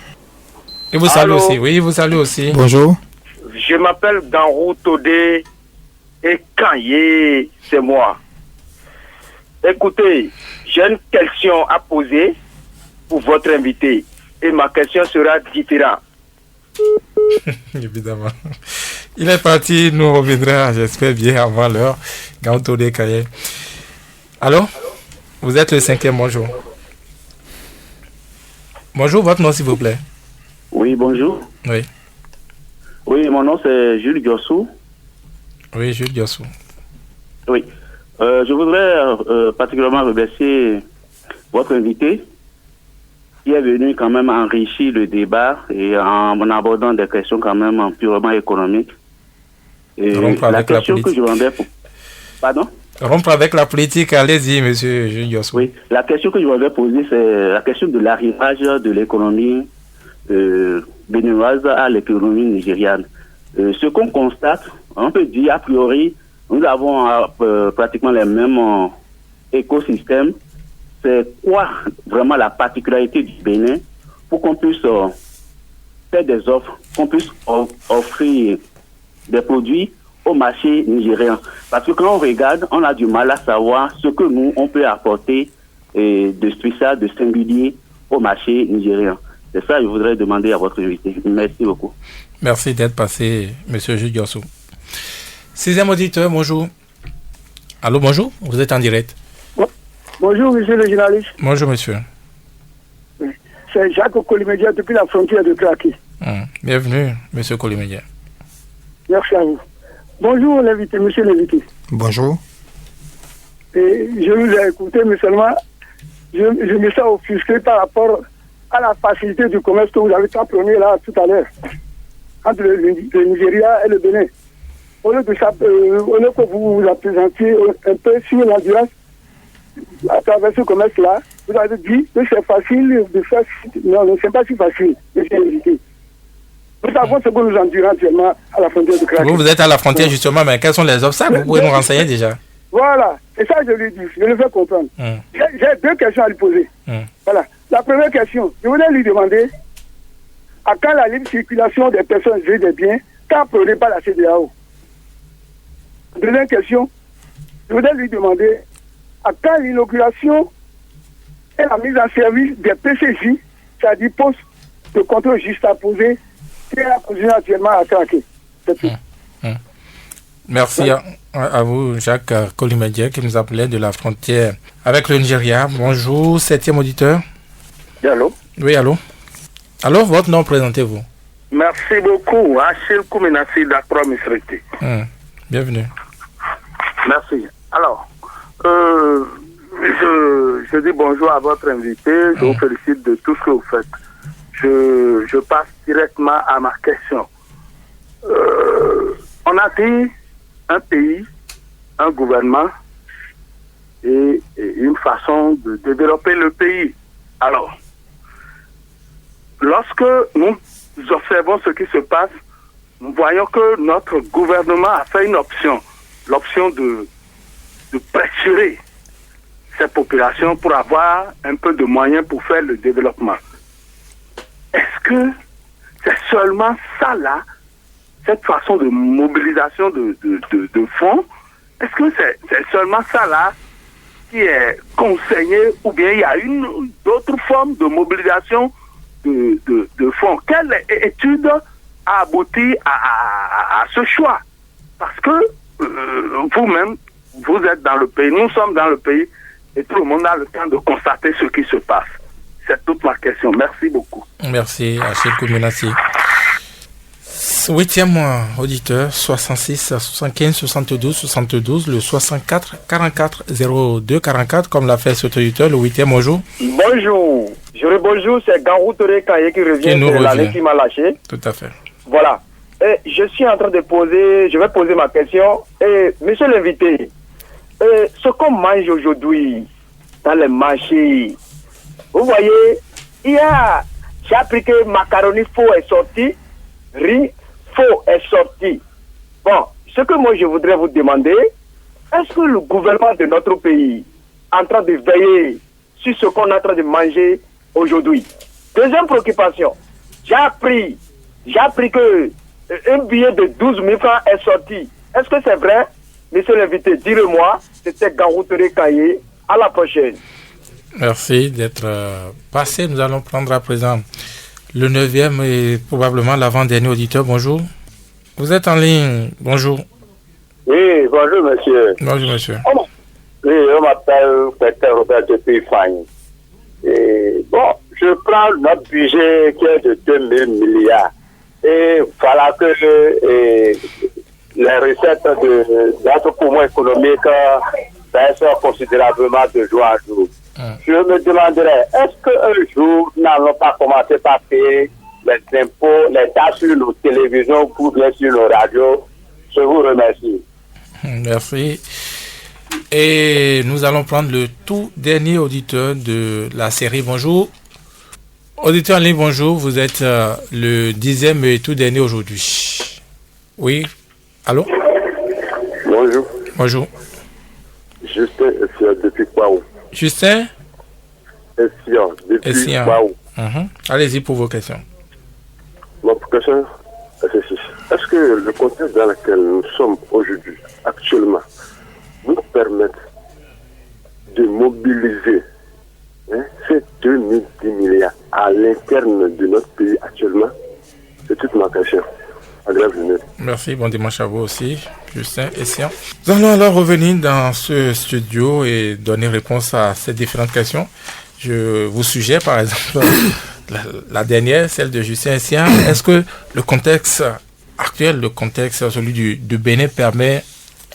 Speaker 2: Et vous salue aussi. Oui, vous salue aussi.
Speaker 3: Bonjour.
Speaker 4: Je m'appelle Ganrou Todé et Kanye, c'est moi. Écoutez, j'ai une question à poser pour votre invité et ma question sera différente.
Speaker 2: Évidemment. Il est parti, nous reviendrons, j'espère bien, avant l'heure. Ganrou Todé, Kanye. Allô? Vous êtes le cinquième, bonjour. Bonjour, votre nom s'il vous plaît.
Speaker 7: Oui, bonjour.
Speaker 2: Oui.
Speaker 7: Oui, mon nom c'est Jules Diossou.
Speaker 2: Oui, Jules Diossou.
Speaker 7: Oui. Je voudrais particulièrement remercier votre invité qui est venu quand même enrichir le débat et en abordant des questions quand même purement économiques. Et la question que je voudrais... Pardon?
Speaker 2: Rompre avec la politique, allez-y, monsieur Jules Diossou.
Speaker 7: Oui, la question que je voudrais poser, c'est la question de l'arrivage de l'économie béninoise à l'économie nigériane. Ce qu'on constate, on peut dire a priori, nous avons pratiquement les mêmes écosystèmes. C'est quoi vraiment la particularité du Bénin pour qu'on puisse faire des offres, qu'on puisse offrir des produits au marché nigérien? Parce que quand on regarde, on a du mal à savoir ce que nous, on peut apporter de spécial, de singulier au marché nigérien. C'est ça que je voudrais demander à votre invité. Merci beaucoup.
Speaker 2: Merci d'être passé, monsieur Jules Diossou. Sixième auditeur, bonjour. Allô, bonjour, vous êtes en direct.
Speaker 5: Bonjour, monsieur le journaliste.
Speaker 2: Bonjour, monsieur.
Speaker 5: C'est Jacques Colimédia depuis la frontière de Kraki.
Speaker 2: Bienvenue, monsieur Colimédia.
Speaker 5: Merci à vous. Bonjour, l'invité, monsieur l'invité.
Speaker 3: Bonjour.
Speaker 5: Et je vous ai écouté, mais seulement, je me sens offusqué par rapport à la facilité du commerce que vous avez tant prôné là tout à l'heure, entre le Nigeria et le Bénin. Au lieu que vous vous présentiez un peu sur l'endurance à travers ce commerce-là, vous avez dit que c'est facile de faire... Non, c'est pas si facile, monsieur l'invité. Nous savons ce que nous endurons actuellement à la frontière de Kraki.
Speaker 2: Vous êtes à la frontière justement, mais quels sont les obstacles? Vous pouvez nous renseigner déjà.
Speaker 5: Voilà, et ça je lui dis, je le fais comprendre. J'ai deux questions à lui poser. Voilà. La première question, je voulais lui demander à quand la libre circulation des personnes et des biens, quand prônée par la CEDEAO. Deuxième question, je voulais lui demander à quand l'inauguration et la mise en service des PCJ, c'est-à-dire postes de contrôle juste à poser, qui est posée actuellement à Kraki. C'est tout.
Speaker 2: Merci à vous, Jacques Colimédia, qui nous appelait de la frontière avec le Nigeria. Bonjour, septième auditeur.
Speaker 4: Allô?
Speaker 2: Oui, allô? Alors, votre nom, présentez-vous.
Speaker 4: Merci beaucoup, Achille Kouminassi d'Akro Misriti.
Speaker 2: Bienvenue.
Speaker 4: Merci. Alors, je dis bonjour à votre invité, je vous félicite de tout ce que vous faites. Je passe directement à ma question. On a dit un pays, un gouvernement, et une façon de développer le pays. Alors, lorsque nous observons ce qui se passe, nous voyons que notre gouvernement a fait une option, l'option de pressurer ces populations pour avoir un peu de moyens pour faire le développement. Est-ce que c'est seulement ça là, cette façon de mobilisation de fonds, est-ce que c'est seulement ça là qui est conseillé, ou bien il y a d'autres formes de mobilisation de fonds? Quelle étude a abouti à ce choix? Parce que vous-même, vous êtes dans le pays, nous sommes dans le pays, et tout le monde a le temps de constater ce qui se passe. C'est toute ma question. Merci beaucoup.
Speaker 2: Merci, Achille Koumenassi. 8e auditeur, 66 75 72 72, le 64 44 02 44, comme l'a fait cet auditeur, le 8e. Bonjour.
Speaker 8: Bonjour. Bonjour, c'est Garou Touré Kaye qui revient de l'année qui m'a lâché.
Speaker 2: Tout à fait.
Speaker 8: Voilà. Et je suis en train de je vais poser ma question. Et monsieur l'invité, ce qu'on mange aujourd'hui dans les marchés, vous voyez, j'ai appris que macaroni faux est sorti, riz faux est sorti. Bon, ce que moi je voudrais vous demander, est-ce que le gouvernement de notre pays est en train de veiller sur ce qu'on est en train de manger aujourd'hui? Deuxième préoccupation, j'ai appris que un billet de 12 000 francs est sorti. Est-ce que c'est vrai? Monsieur l'invité, dites-moi, c'était Garou Touré Kaye. À la prochaine.
Speaker 2: Merci d'être passé. Nous allons prendre à présent le 9e et probablement l'avant-dernier auditeur. Bonjour. Vous êtes en ligne. Bonjour.
Speaker 9: Oui, bonjour monsieur.
Speaker 2: Bonjour monsieur.
Speaker 9: Oui, on m'appelle Peter Robert depuis Fagne. Et bon, je prends notre budget qui est de 2 000 milliards. Et voilà que les recettes de notre poumon économique baissent considérablement de jour en jour. Je me demanderais, est-ce qu'un jour, nous n'allons pas commencer par payer les impôts, les taxes sur nos télévisions ou bien sur nos radios? Je vous remercie.
Speaker 2: Merci. Et nous allons prendre le tout dernier auditeur de la série. Bonjour. Auditeur en ligne, bonjour. Vous êtes le 10e et tout dernier aujourd'hui. Oui. Allô?
Speaker 9: Bonjour.
Speaker 2: Bonjour.
Speaker 9: Justin Essian depuis Kwaou.
Speaker 2: Justin
Speaker 9: Essian depuis Kwaou.
Speaker 2: Allez-y pour vos questions.
Speaker 9: Ma question est ceci. Est-ce que le contexte dans lequel nous sommes aujourd'hui, actuellement, nous permet de mobiliser ces 2010 milliards à l'interne de notre pays actuellement? C'est toute ma question.
Speaker 2: Merci, bon dimanche à vous aussi, Justin Essian. Nous allons alors revenir dans ce studio et donner réponse à ces différentes questions. Je vous suggère par exemple la dernière, celle de Justin Essian. Est-ce que le contexte actuel, le contexte celui du Bénin permet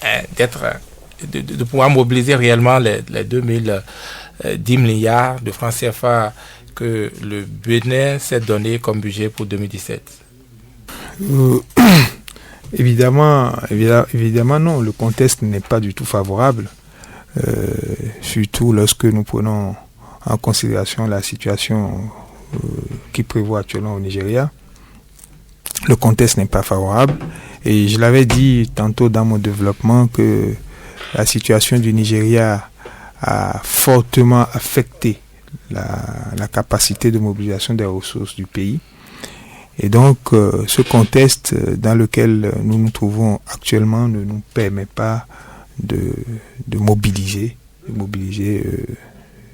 Speaker 2: de pouvoir mobiliser réellement les 2010 milliards de francs CFA que le Bénin s'est donné comme budget pour 2017?
Speaker 3: Évidemment non, le contexte n'est pas du tout favorable, surtout lorsque nous prenons en considération la situation qui prévaut actuellement au Nigeria. Le contexte n'est pas favorable et je l'avais dit tantôt dans mon développement que la situation du Nigeria a fortement affecté la capacité de mobilisation des ressources du pays. Et donc, ce contexte dans lequel nous nous trouvons actuellement ne nous permet pas de mobiliser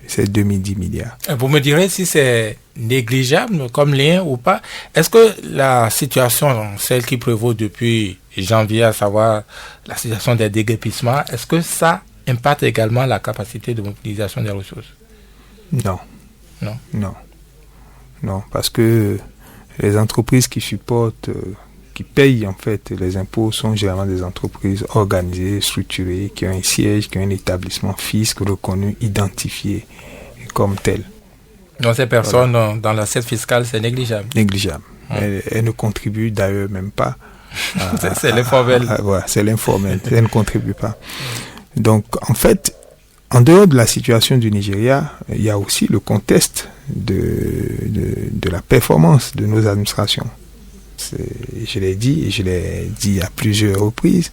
Speaker 3: ces 2010 milliards.
Speaker 2: Vous me direz si c'est négligeable comme lien ou pas. Est-ce que la situation, celle qui prévaut depuis janvier, à savoir la situation des déguerpissements, est-ce que ça impacte également la capacité de mobilisation des ressources?
Speaker 3: Non, parce que les entreprises qui supportent, qui payent en fait les impôts sont généralement des entreprises organisées, structurées, qui ont un siège, qui ont un établissement fiscal reconnu, identifié comme tel.
Speaker 2: Donc ces personnes dans l'assiette fiscale, c'est négligeable?
Speaker 3: Négligeable. Elles ne contribuent d'ailleurs même pas.
Speaker 2: C'est l'informel.
Speaker 3: Voilà, c'est l'informel. Elles ne contribuent pas. Donc en fait, En dehors de la situation du Nigeria, il y a aussi le contexte de la performance de nos administrations. Je l'ai dit et je l'ai dit à plusieurs reprises,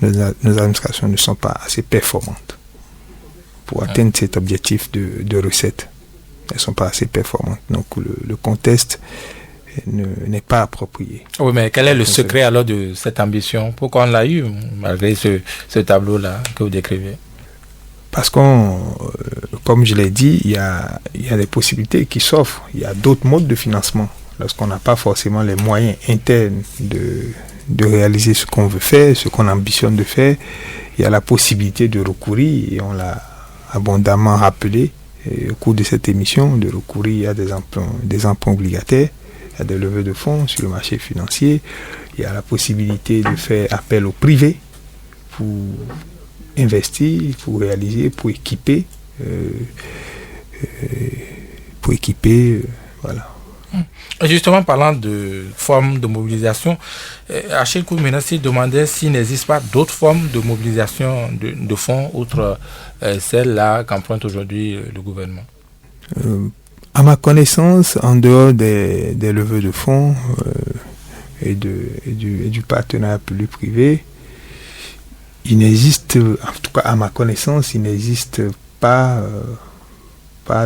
Speaker 3: nos administrations ne sont pas assez performantes pour atteindre cet objectif de recettes. Elles ne sont pas assez performantes. Donc le contexte n'est pas approprié.
Speaker 2: Oui, mais quel est le secret alors de cette ambition? Pourquoi on l'a eu malgré ce tableau-là que vous décrivez?
Speaker 3: Parce comme je l'ai dit, il y a des possibilités qui s'offrent. Il y a d'autres modes de financement. Lorsqu'on n'a pas forcément les moyens internes de réaliser ce qu'on veut faire, ce qu'on ambitionne de faire, il y a la possibilité de recourir, et on l'a abondamment rappelé au cours de cette émission, de recourir à des emprunts obligataires, à des levées de fonds sur le marché financier. Il y a la possibilité de faire appel au privé pour investir, pour réaliser, pour équiper, voilà.
Speaker 2: Justement, parlant de formes de mobilisation, Achille Koumenassi demandait s'il n'existe pas d'autres formes de mobilisation de fonds outre celle-là qu'emprunte aujourd'hui le gouvernement.
Speaker 3: À ma connaissance, en dehors des levées de fonds et du partenariat public-privé, il n'existe, en tout cas à ma connaissance, il n'existe pas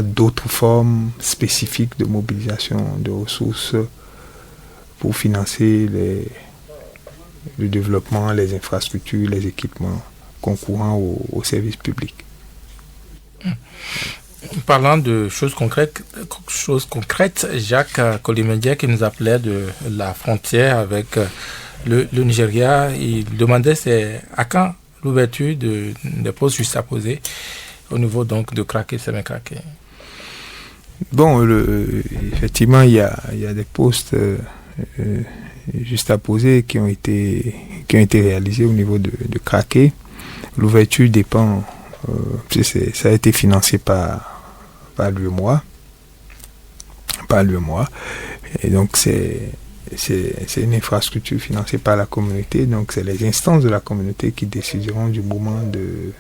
Speaker 3: d'autres formes spécifiques de mobilisation de ressources pour financer le développement, les infrastructures, les équipements concourant aux services publics.
Speaker 2: Parlant de choses concrètes, Jacques Kolimendia qui nous appelait de la frontière avec le Nigeria, il demandait à quand l'ouverture des postes juxtaposés au niveau donc de craquer, semi-craquer.
Speaker 3: Bon, effectivement, il y a des postes juxtaposés qui ont été réalisés au niveau de craquer. L'ouverture dépend, ça a été financé par l'UEMOA, et donc c'est une infrastructure financée par la communauté, donc c'est les instances de la communauté qui décideront du moment de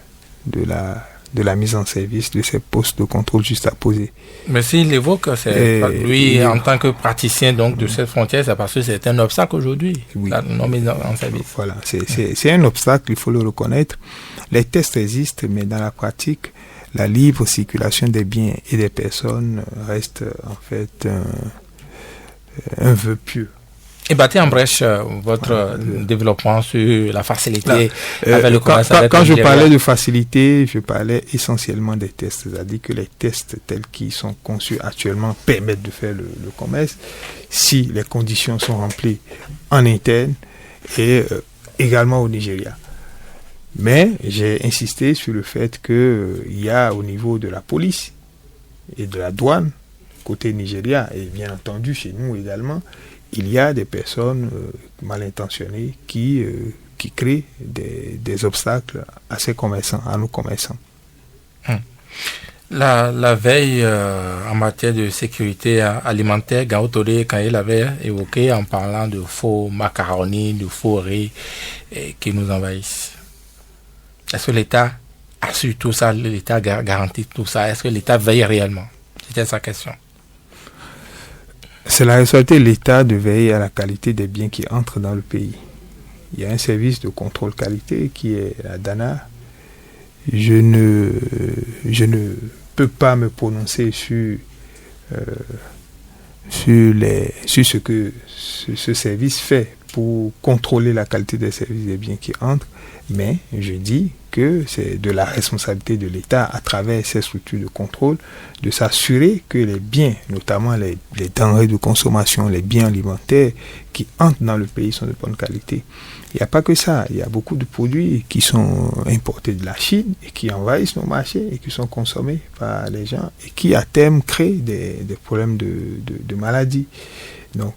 Speaker 3: la mise en service de ces postes de contrôle juxtaposés.
Speaker 2: Mais s'il évoque, en tant que praticien donc, de cette frontière, c'est parce que c'est un obstacle aujourd'hui,
Speaker 3: oui.
Speaker 2: La non-mise en service.
Speaker 3: Voilà, c'est un obstacle, il faut le reconnaître. Les tests existent, mais dans la pratique, la libre circulation des biens et des personnes reste en fait un vœu pieux.
Speaker 2: Et battez en brèche votre développement sur la facilité avec le commerce.
Speaker 3: Quand je parlais de facilité, je parlais essentiellement des tests. C'est-à-dire que les tests tels qu'ils sont conçus actuellement permettent de faire le commerce si les conditions sont remplies en interne et également au Nigeria. Mais j'ai insisté sur le fait qu'il y a au niveau de la police et de la douane, côté Nigeria, et bien entendu chez nous également, il y a des personnes mal intentionnées qui créent des obstacles à ces commerçants, à nos commerçants.
Speaker 2: La veille en matière de sécurité alimentaire, Gao Todé, quand il avait évoqué en parlant de faux macaronis, de faux riz qui nous envahissent. Est-ce que l'État assure tout ça, l'État garantit tout ça? Est-ce que l'État veille réellement? C'était sa question.
Speaker 3: C'est la responsabilité de l'État de veiller à la qualité des biens qui entrent dans le pays. Il y a un service de contrôle qualité qui est la DANA. Je ne peux pas me prononcer sur ce que ce service fait pour contrôler la qualité des services des biens qui entrent, mais je dis que c'est de la responsabilité de l'État, à travers ces structures de contrôle, de s'assurer que les biens, notamment les denrées de consommation, les biens alimentaires qui entrent dans le pays sont de bonne qualité. Il n'y a pas que ça, il y a beaucoup de produits qui sont importés de la Chine et qui envahissent nos marchés et qui sont consommés par les gens et qui à terme créent des problèmes de maladies. Donc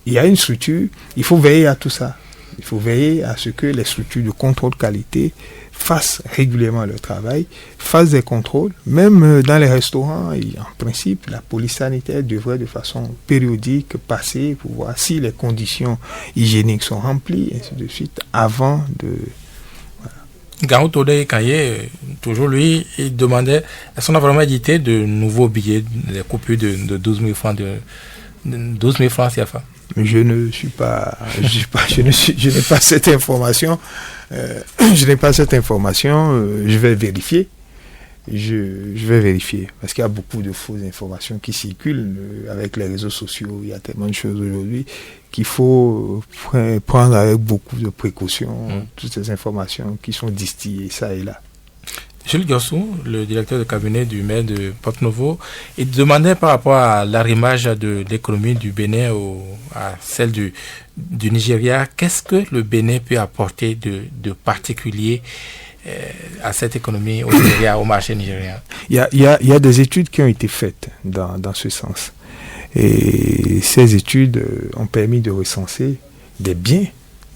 Speaker 3: il y a une structure, il faut veiller à tout ça. Il faut veiller à ce que les structures de contrôle qualité fassent régulièrement leur travail, fassent des contrôles. Même dans les restaurants, en principe, la police sanitaire devrait de façon périodique passer pour voir si les conditions hygiéniques sont remplies, et ainsi de suite, avant de...
Speaker 2: Gao Todé Kaye, toujours lui, il demandait, est-ce qu'on a vraiment édité de nouveaux billets, des coupures de 12 000 francs, 12 000 francs CFA?
Speaker 3: Je n'ai pas cette information. Je n'ai pas cette information. Je vais vérifier. Je vais vérifier. Parce qu'il y a beaucoup de fausses informations qui circulent avec les réseaux sociaux. Il y a tellement de choses aujourd'hui qu'il faut prendre avec beaucoup de précautions toutes ces informations qui sont distillées ça et là.
Speaker 2: Jules Gossou, le directeur de cabinet du maire de Porto-Novo, il demandait par rapport à l'arrimage de l'économie du Bénin à celle du Nigeria, qu'est-ce que le Bénin peut apporter de particulier à cette économie au Nigeria, au marché nigérien?
Speaker 3: Il y a des études qui ont été faites dans ce sens. Et ces études ont permis de recenser des biens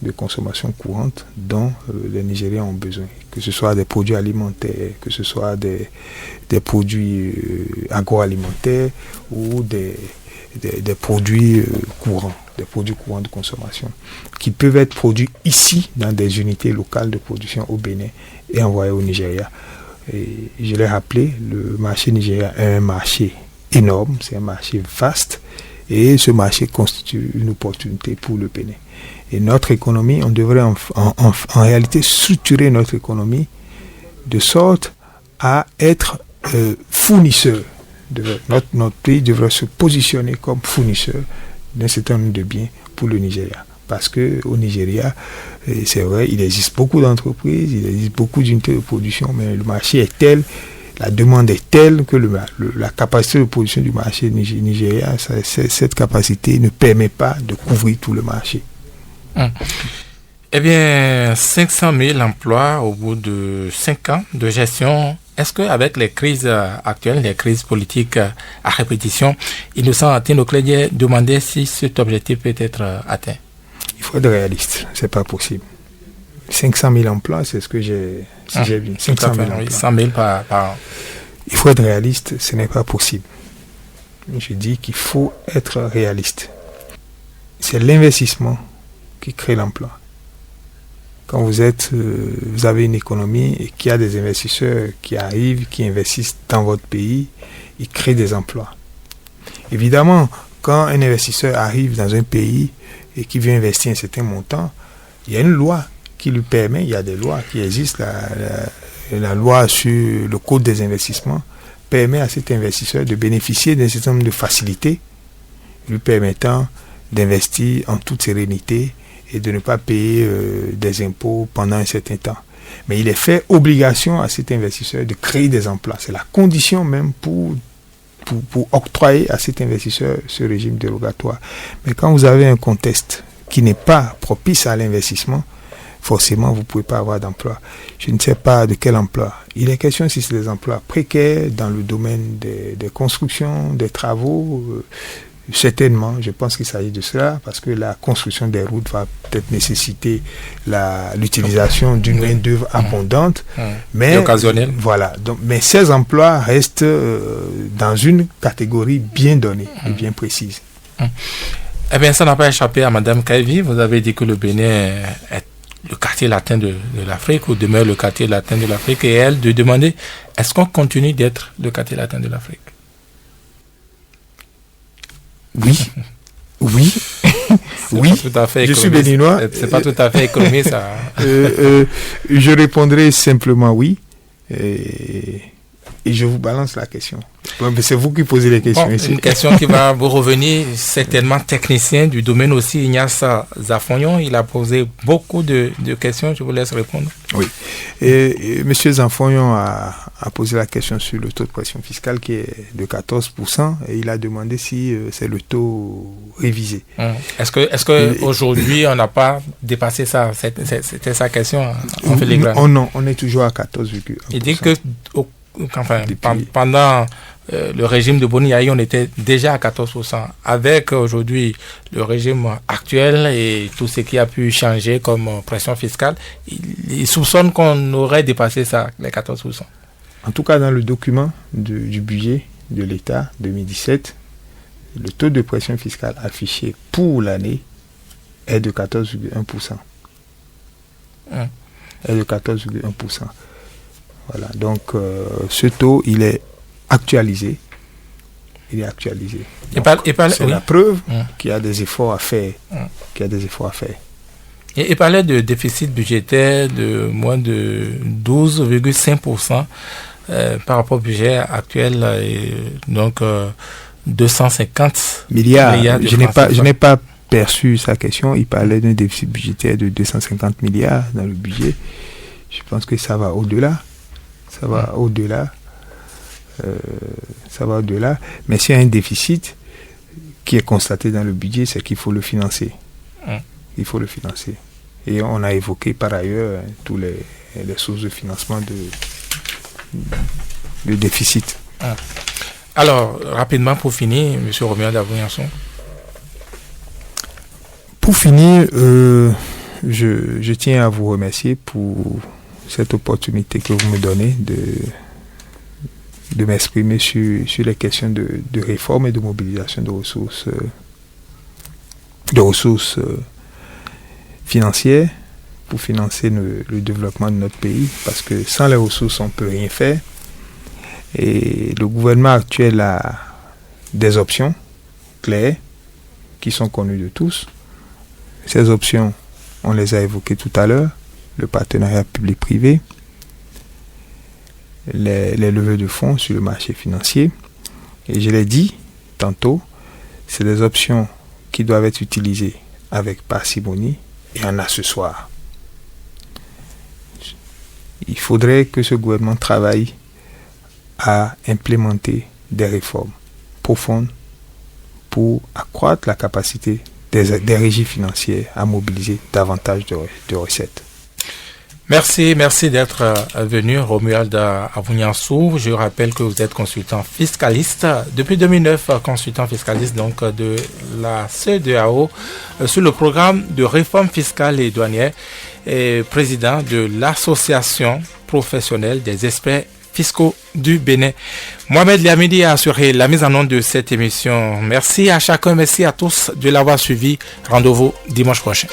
Speaker 3: de consommation courante dont les Nigériens ont besoin, que ce soit des produits alimentaires, que ce soit des produits agroalimentaires ou des produits courants, des produits courants de consommation, qui peuvent être produits ici dans des unités locales de production au Bénin et envoyés au Nigeria. Et je l'ai rappelé, le marché nigérien est un marché énorme, c'est un marché vaste, et ce marché constitue une opportunité pour le Bénin. Et notre économie, on devrait en réalité structurer notre économie de sorte à être fournisseur. Notre pays devrait se positionner comme fournisseur d'un certain nombre de biens pour le Nigeria. Parce qu'au Nigeria, c'est vrai, il existe beaucoup d'entreprises, il existe beaucoup d'unités de production, mais le marché est tel, la demande est telle que la capacité de production du marché nigérien, cette capacité ne permet pas de couvrir tout le marché.
Speaker 2: Eh bien, 500 000 emplois au bout de 5 ans de gestion. Est-ce qu'avec les crises actuelles, les crises politiques à répétition, Innocent Atine-Oclédier demandait si cet objectif peut être atteint?
Speaker 3: Il faut être réaliste, c'est pas possible. 500 000 emplois, c'est ce que j'ai vu. 500 000 emplois.
Speaker 2: 100 000 par an.
Speaker 3: Il faut être réaliste, ce n'est pas possible. Je dis qu'il faut être réaliste. C'est l'investissement qui crée l'emploi. Quand vous avez une économie et qu'il y a des investisseurs qui arrivent, qui investissent dans votre pays, ils créent des emplois. Évidemment, quand un investisseur arrive dans un pays et qui veut investir un certain montant, il y a une loi qui lui permet, il y a des lois qui existent, la loi sur le code des investissements permet à cet investisseur de bénéficier d'un certain nombre de facilités lui permettant d'investir en toute sérénité et de ne pas payer des impôts pendant un certain temps. Mais il est fait obligation à cet investisseur de créer des emplois. C'est la condition même pour octroyer à cet investisseur ce régime dérogatoire. Mais quand vous avez un contexte qui n'est pas propice à l'investissement, forcément, vous ne pouvez pas avoir d'emploi. Je ne sais pas de quel emploi. Il est question si c'est des emplois précaires dans le domaine des constructions, des travaux. Certainement, je pense qu'il s'agit de cela, parce que la construction des routes va peut-être nécessiter l'utilisation d'une main-d'œuvre abondante, mais
Speaker 2: occasionnelle.
Speaker 3: Voilà. Donc, mais ces emplois restent dans une catégorie bien donnée et bien précise.
Speaker 2: Eh bien, ça n'a pas échappé à Mme Kaivi. Vous avez dit que le Bénin est le quartier latin de l'Afrique, ou demeure le quartier latin de l'Afrique, et elle de demander, est-ce qu'on continue d'être le quartier latin de l'Afrique?
Speaker 3: Oui, oui, oui. Je suis béninois.
Speaker 2: C'est pas tout à fait économique, ça.
Speaker 3: Je répondrai simplement oui. Et je vous balance la question. C'est vous qui posez les questions ici.
Speaker 2: Une question qui va vous revenir, certainement technicien du domaine aussi, Ignace Zafonyon. Il a posé beaucoup de questions. Je vous laisse répondre.
Speaker 3: Oui. Et M. Zafonyon a posé la question sur le taux de pression fiscale qui est de 14%, et il a demandé si c'est le taux révisé.
Speaker 2: Est-ce que aujourd'hui on n'a pas dépassé ça? C'était sa question en filigrane.
Speaker 3: Non, on est toujours à 14,1%.
Speaker 2: Il dit que pendant le régime de Boni Yayi, on était déjà à 14%. Avec aujourd'hui le régime actuel et tout ce qui a pu changer comme pression fiscale, il soupçonne qu'on aurait dépassé ça, les 14%.
Speaker 3: En tout cas, dans le document du budget de l'État 2017, le taux de pression fiscale affiché pour l'année est de 14,1%. Est de 14,1%. Voilà, donc ce taux, il est actualisé. Il est actualisé. C'est la preuve qu'il y a des efforts à faire.
Speaker 2: Il parlait de déficit budgétaire de moins de 12,5% par rapport au budget actuel, donc 250 milliards de
Speaker 3: je n'ai pas perçu sa question. Il parlait d'un déficit budgétaire de 250 milliards dans le budget. Je pense que ça va au-delà. Ça va au-delà. Mais s'il y a un déficit qui est constaté dans le budget, c'est qu'il faut le financer. Il faut le financer. Et on a évoqué par ailleurs tous les sources de financement de déficit.
Speaker 2: Alors, rapidement pour finir, M. Romuald Avougnasson.
Speaker 3: Pour finir, je tiens à vous remercier pour cette opportunité que vous me donnez de m'exprimer sur les questions de réforme et de mobilisation de ressources financières pour financer le développement de notre pays, parce que sans les ressources, on ne peut rien faire. Et le gouvernement actuel a des options claires qui sont connues de tous. Ces options, on les a évoquées tout à l'heure, le partenariat public-privé, les levées de fonds sur le marché financier. Et je l'ai dit tantôt, c'est des options qui doivent être utilisées avec parcimonie et en accessoire. Il faudrait que ce gouvernement travaille à implémenter des réformes profondes pour accroître la capacité des régies financières à mobiliser davantage de recettes.
Speaker 2: Merci d'être venu, Romuald Avougnasson. Je rappelle que vous êtes consultant fiscaliste depuis 2009, consultant fiscaliste donc de la CEDEAO sur le programme de réforme fiscale et douanière et président de l'association professionnelle des experts fiscaux du Bénin. Mohamed Liamidi a assuré la mise en onde de cette émission. Merci à chacun, merci à tous de l'avoir suivi. Rendez-vous dimanche prochain.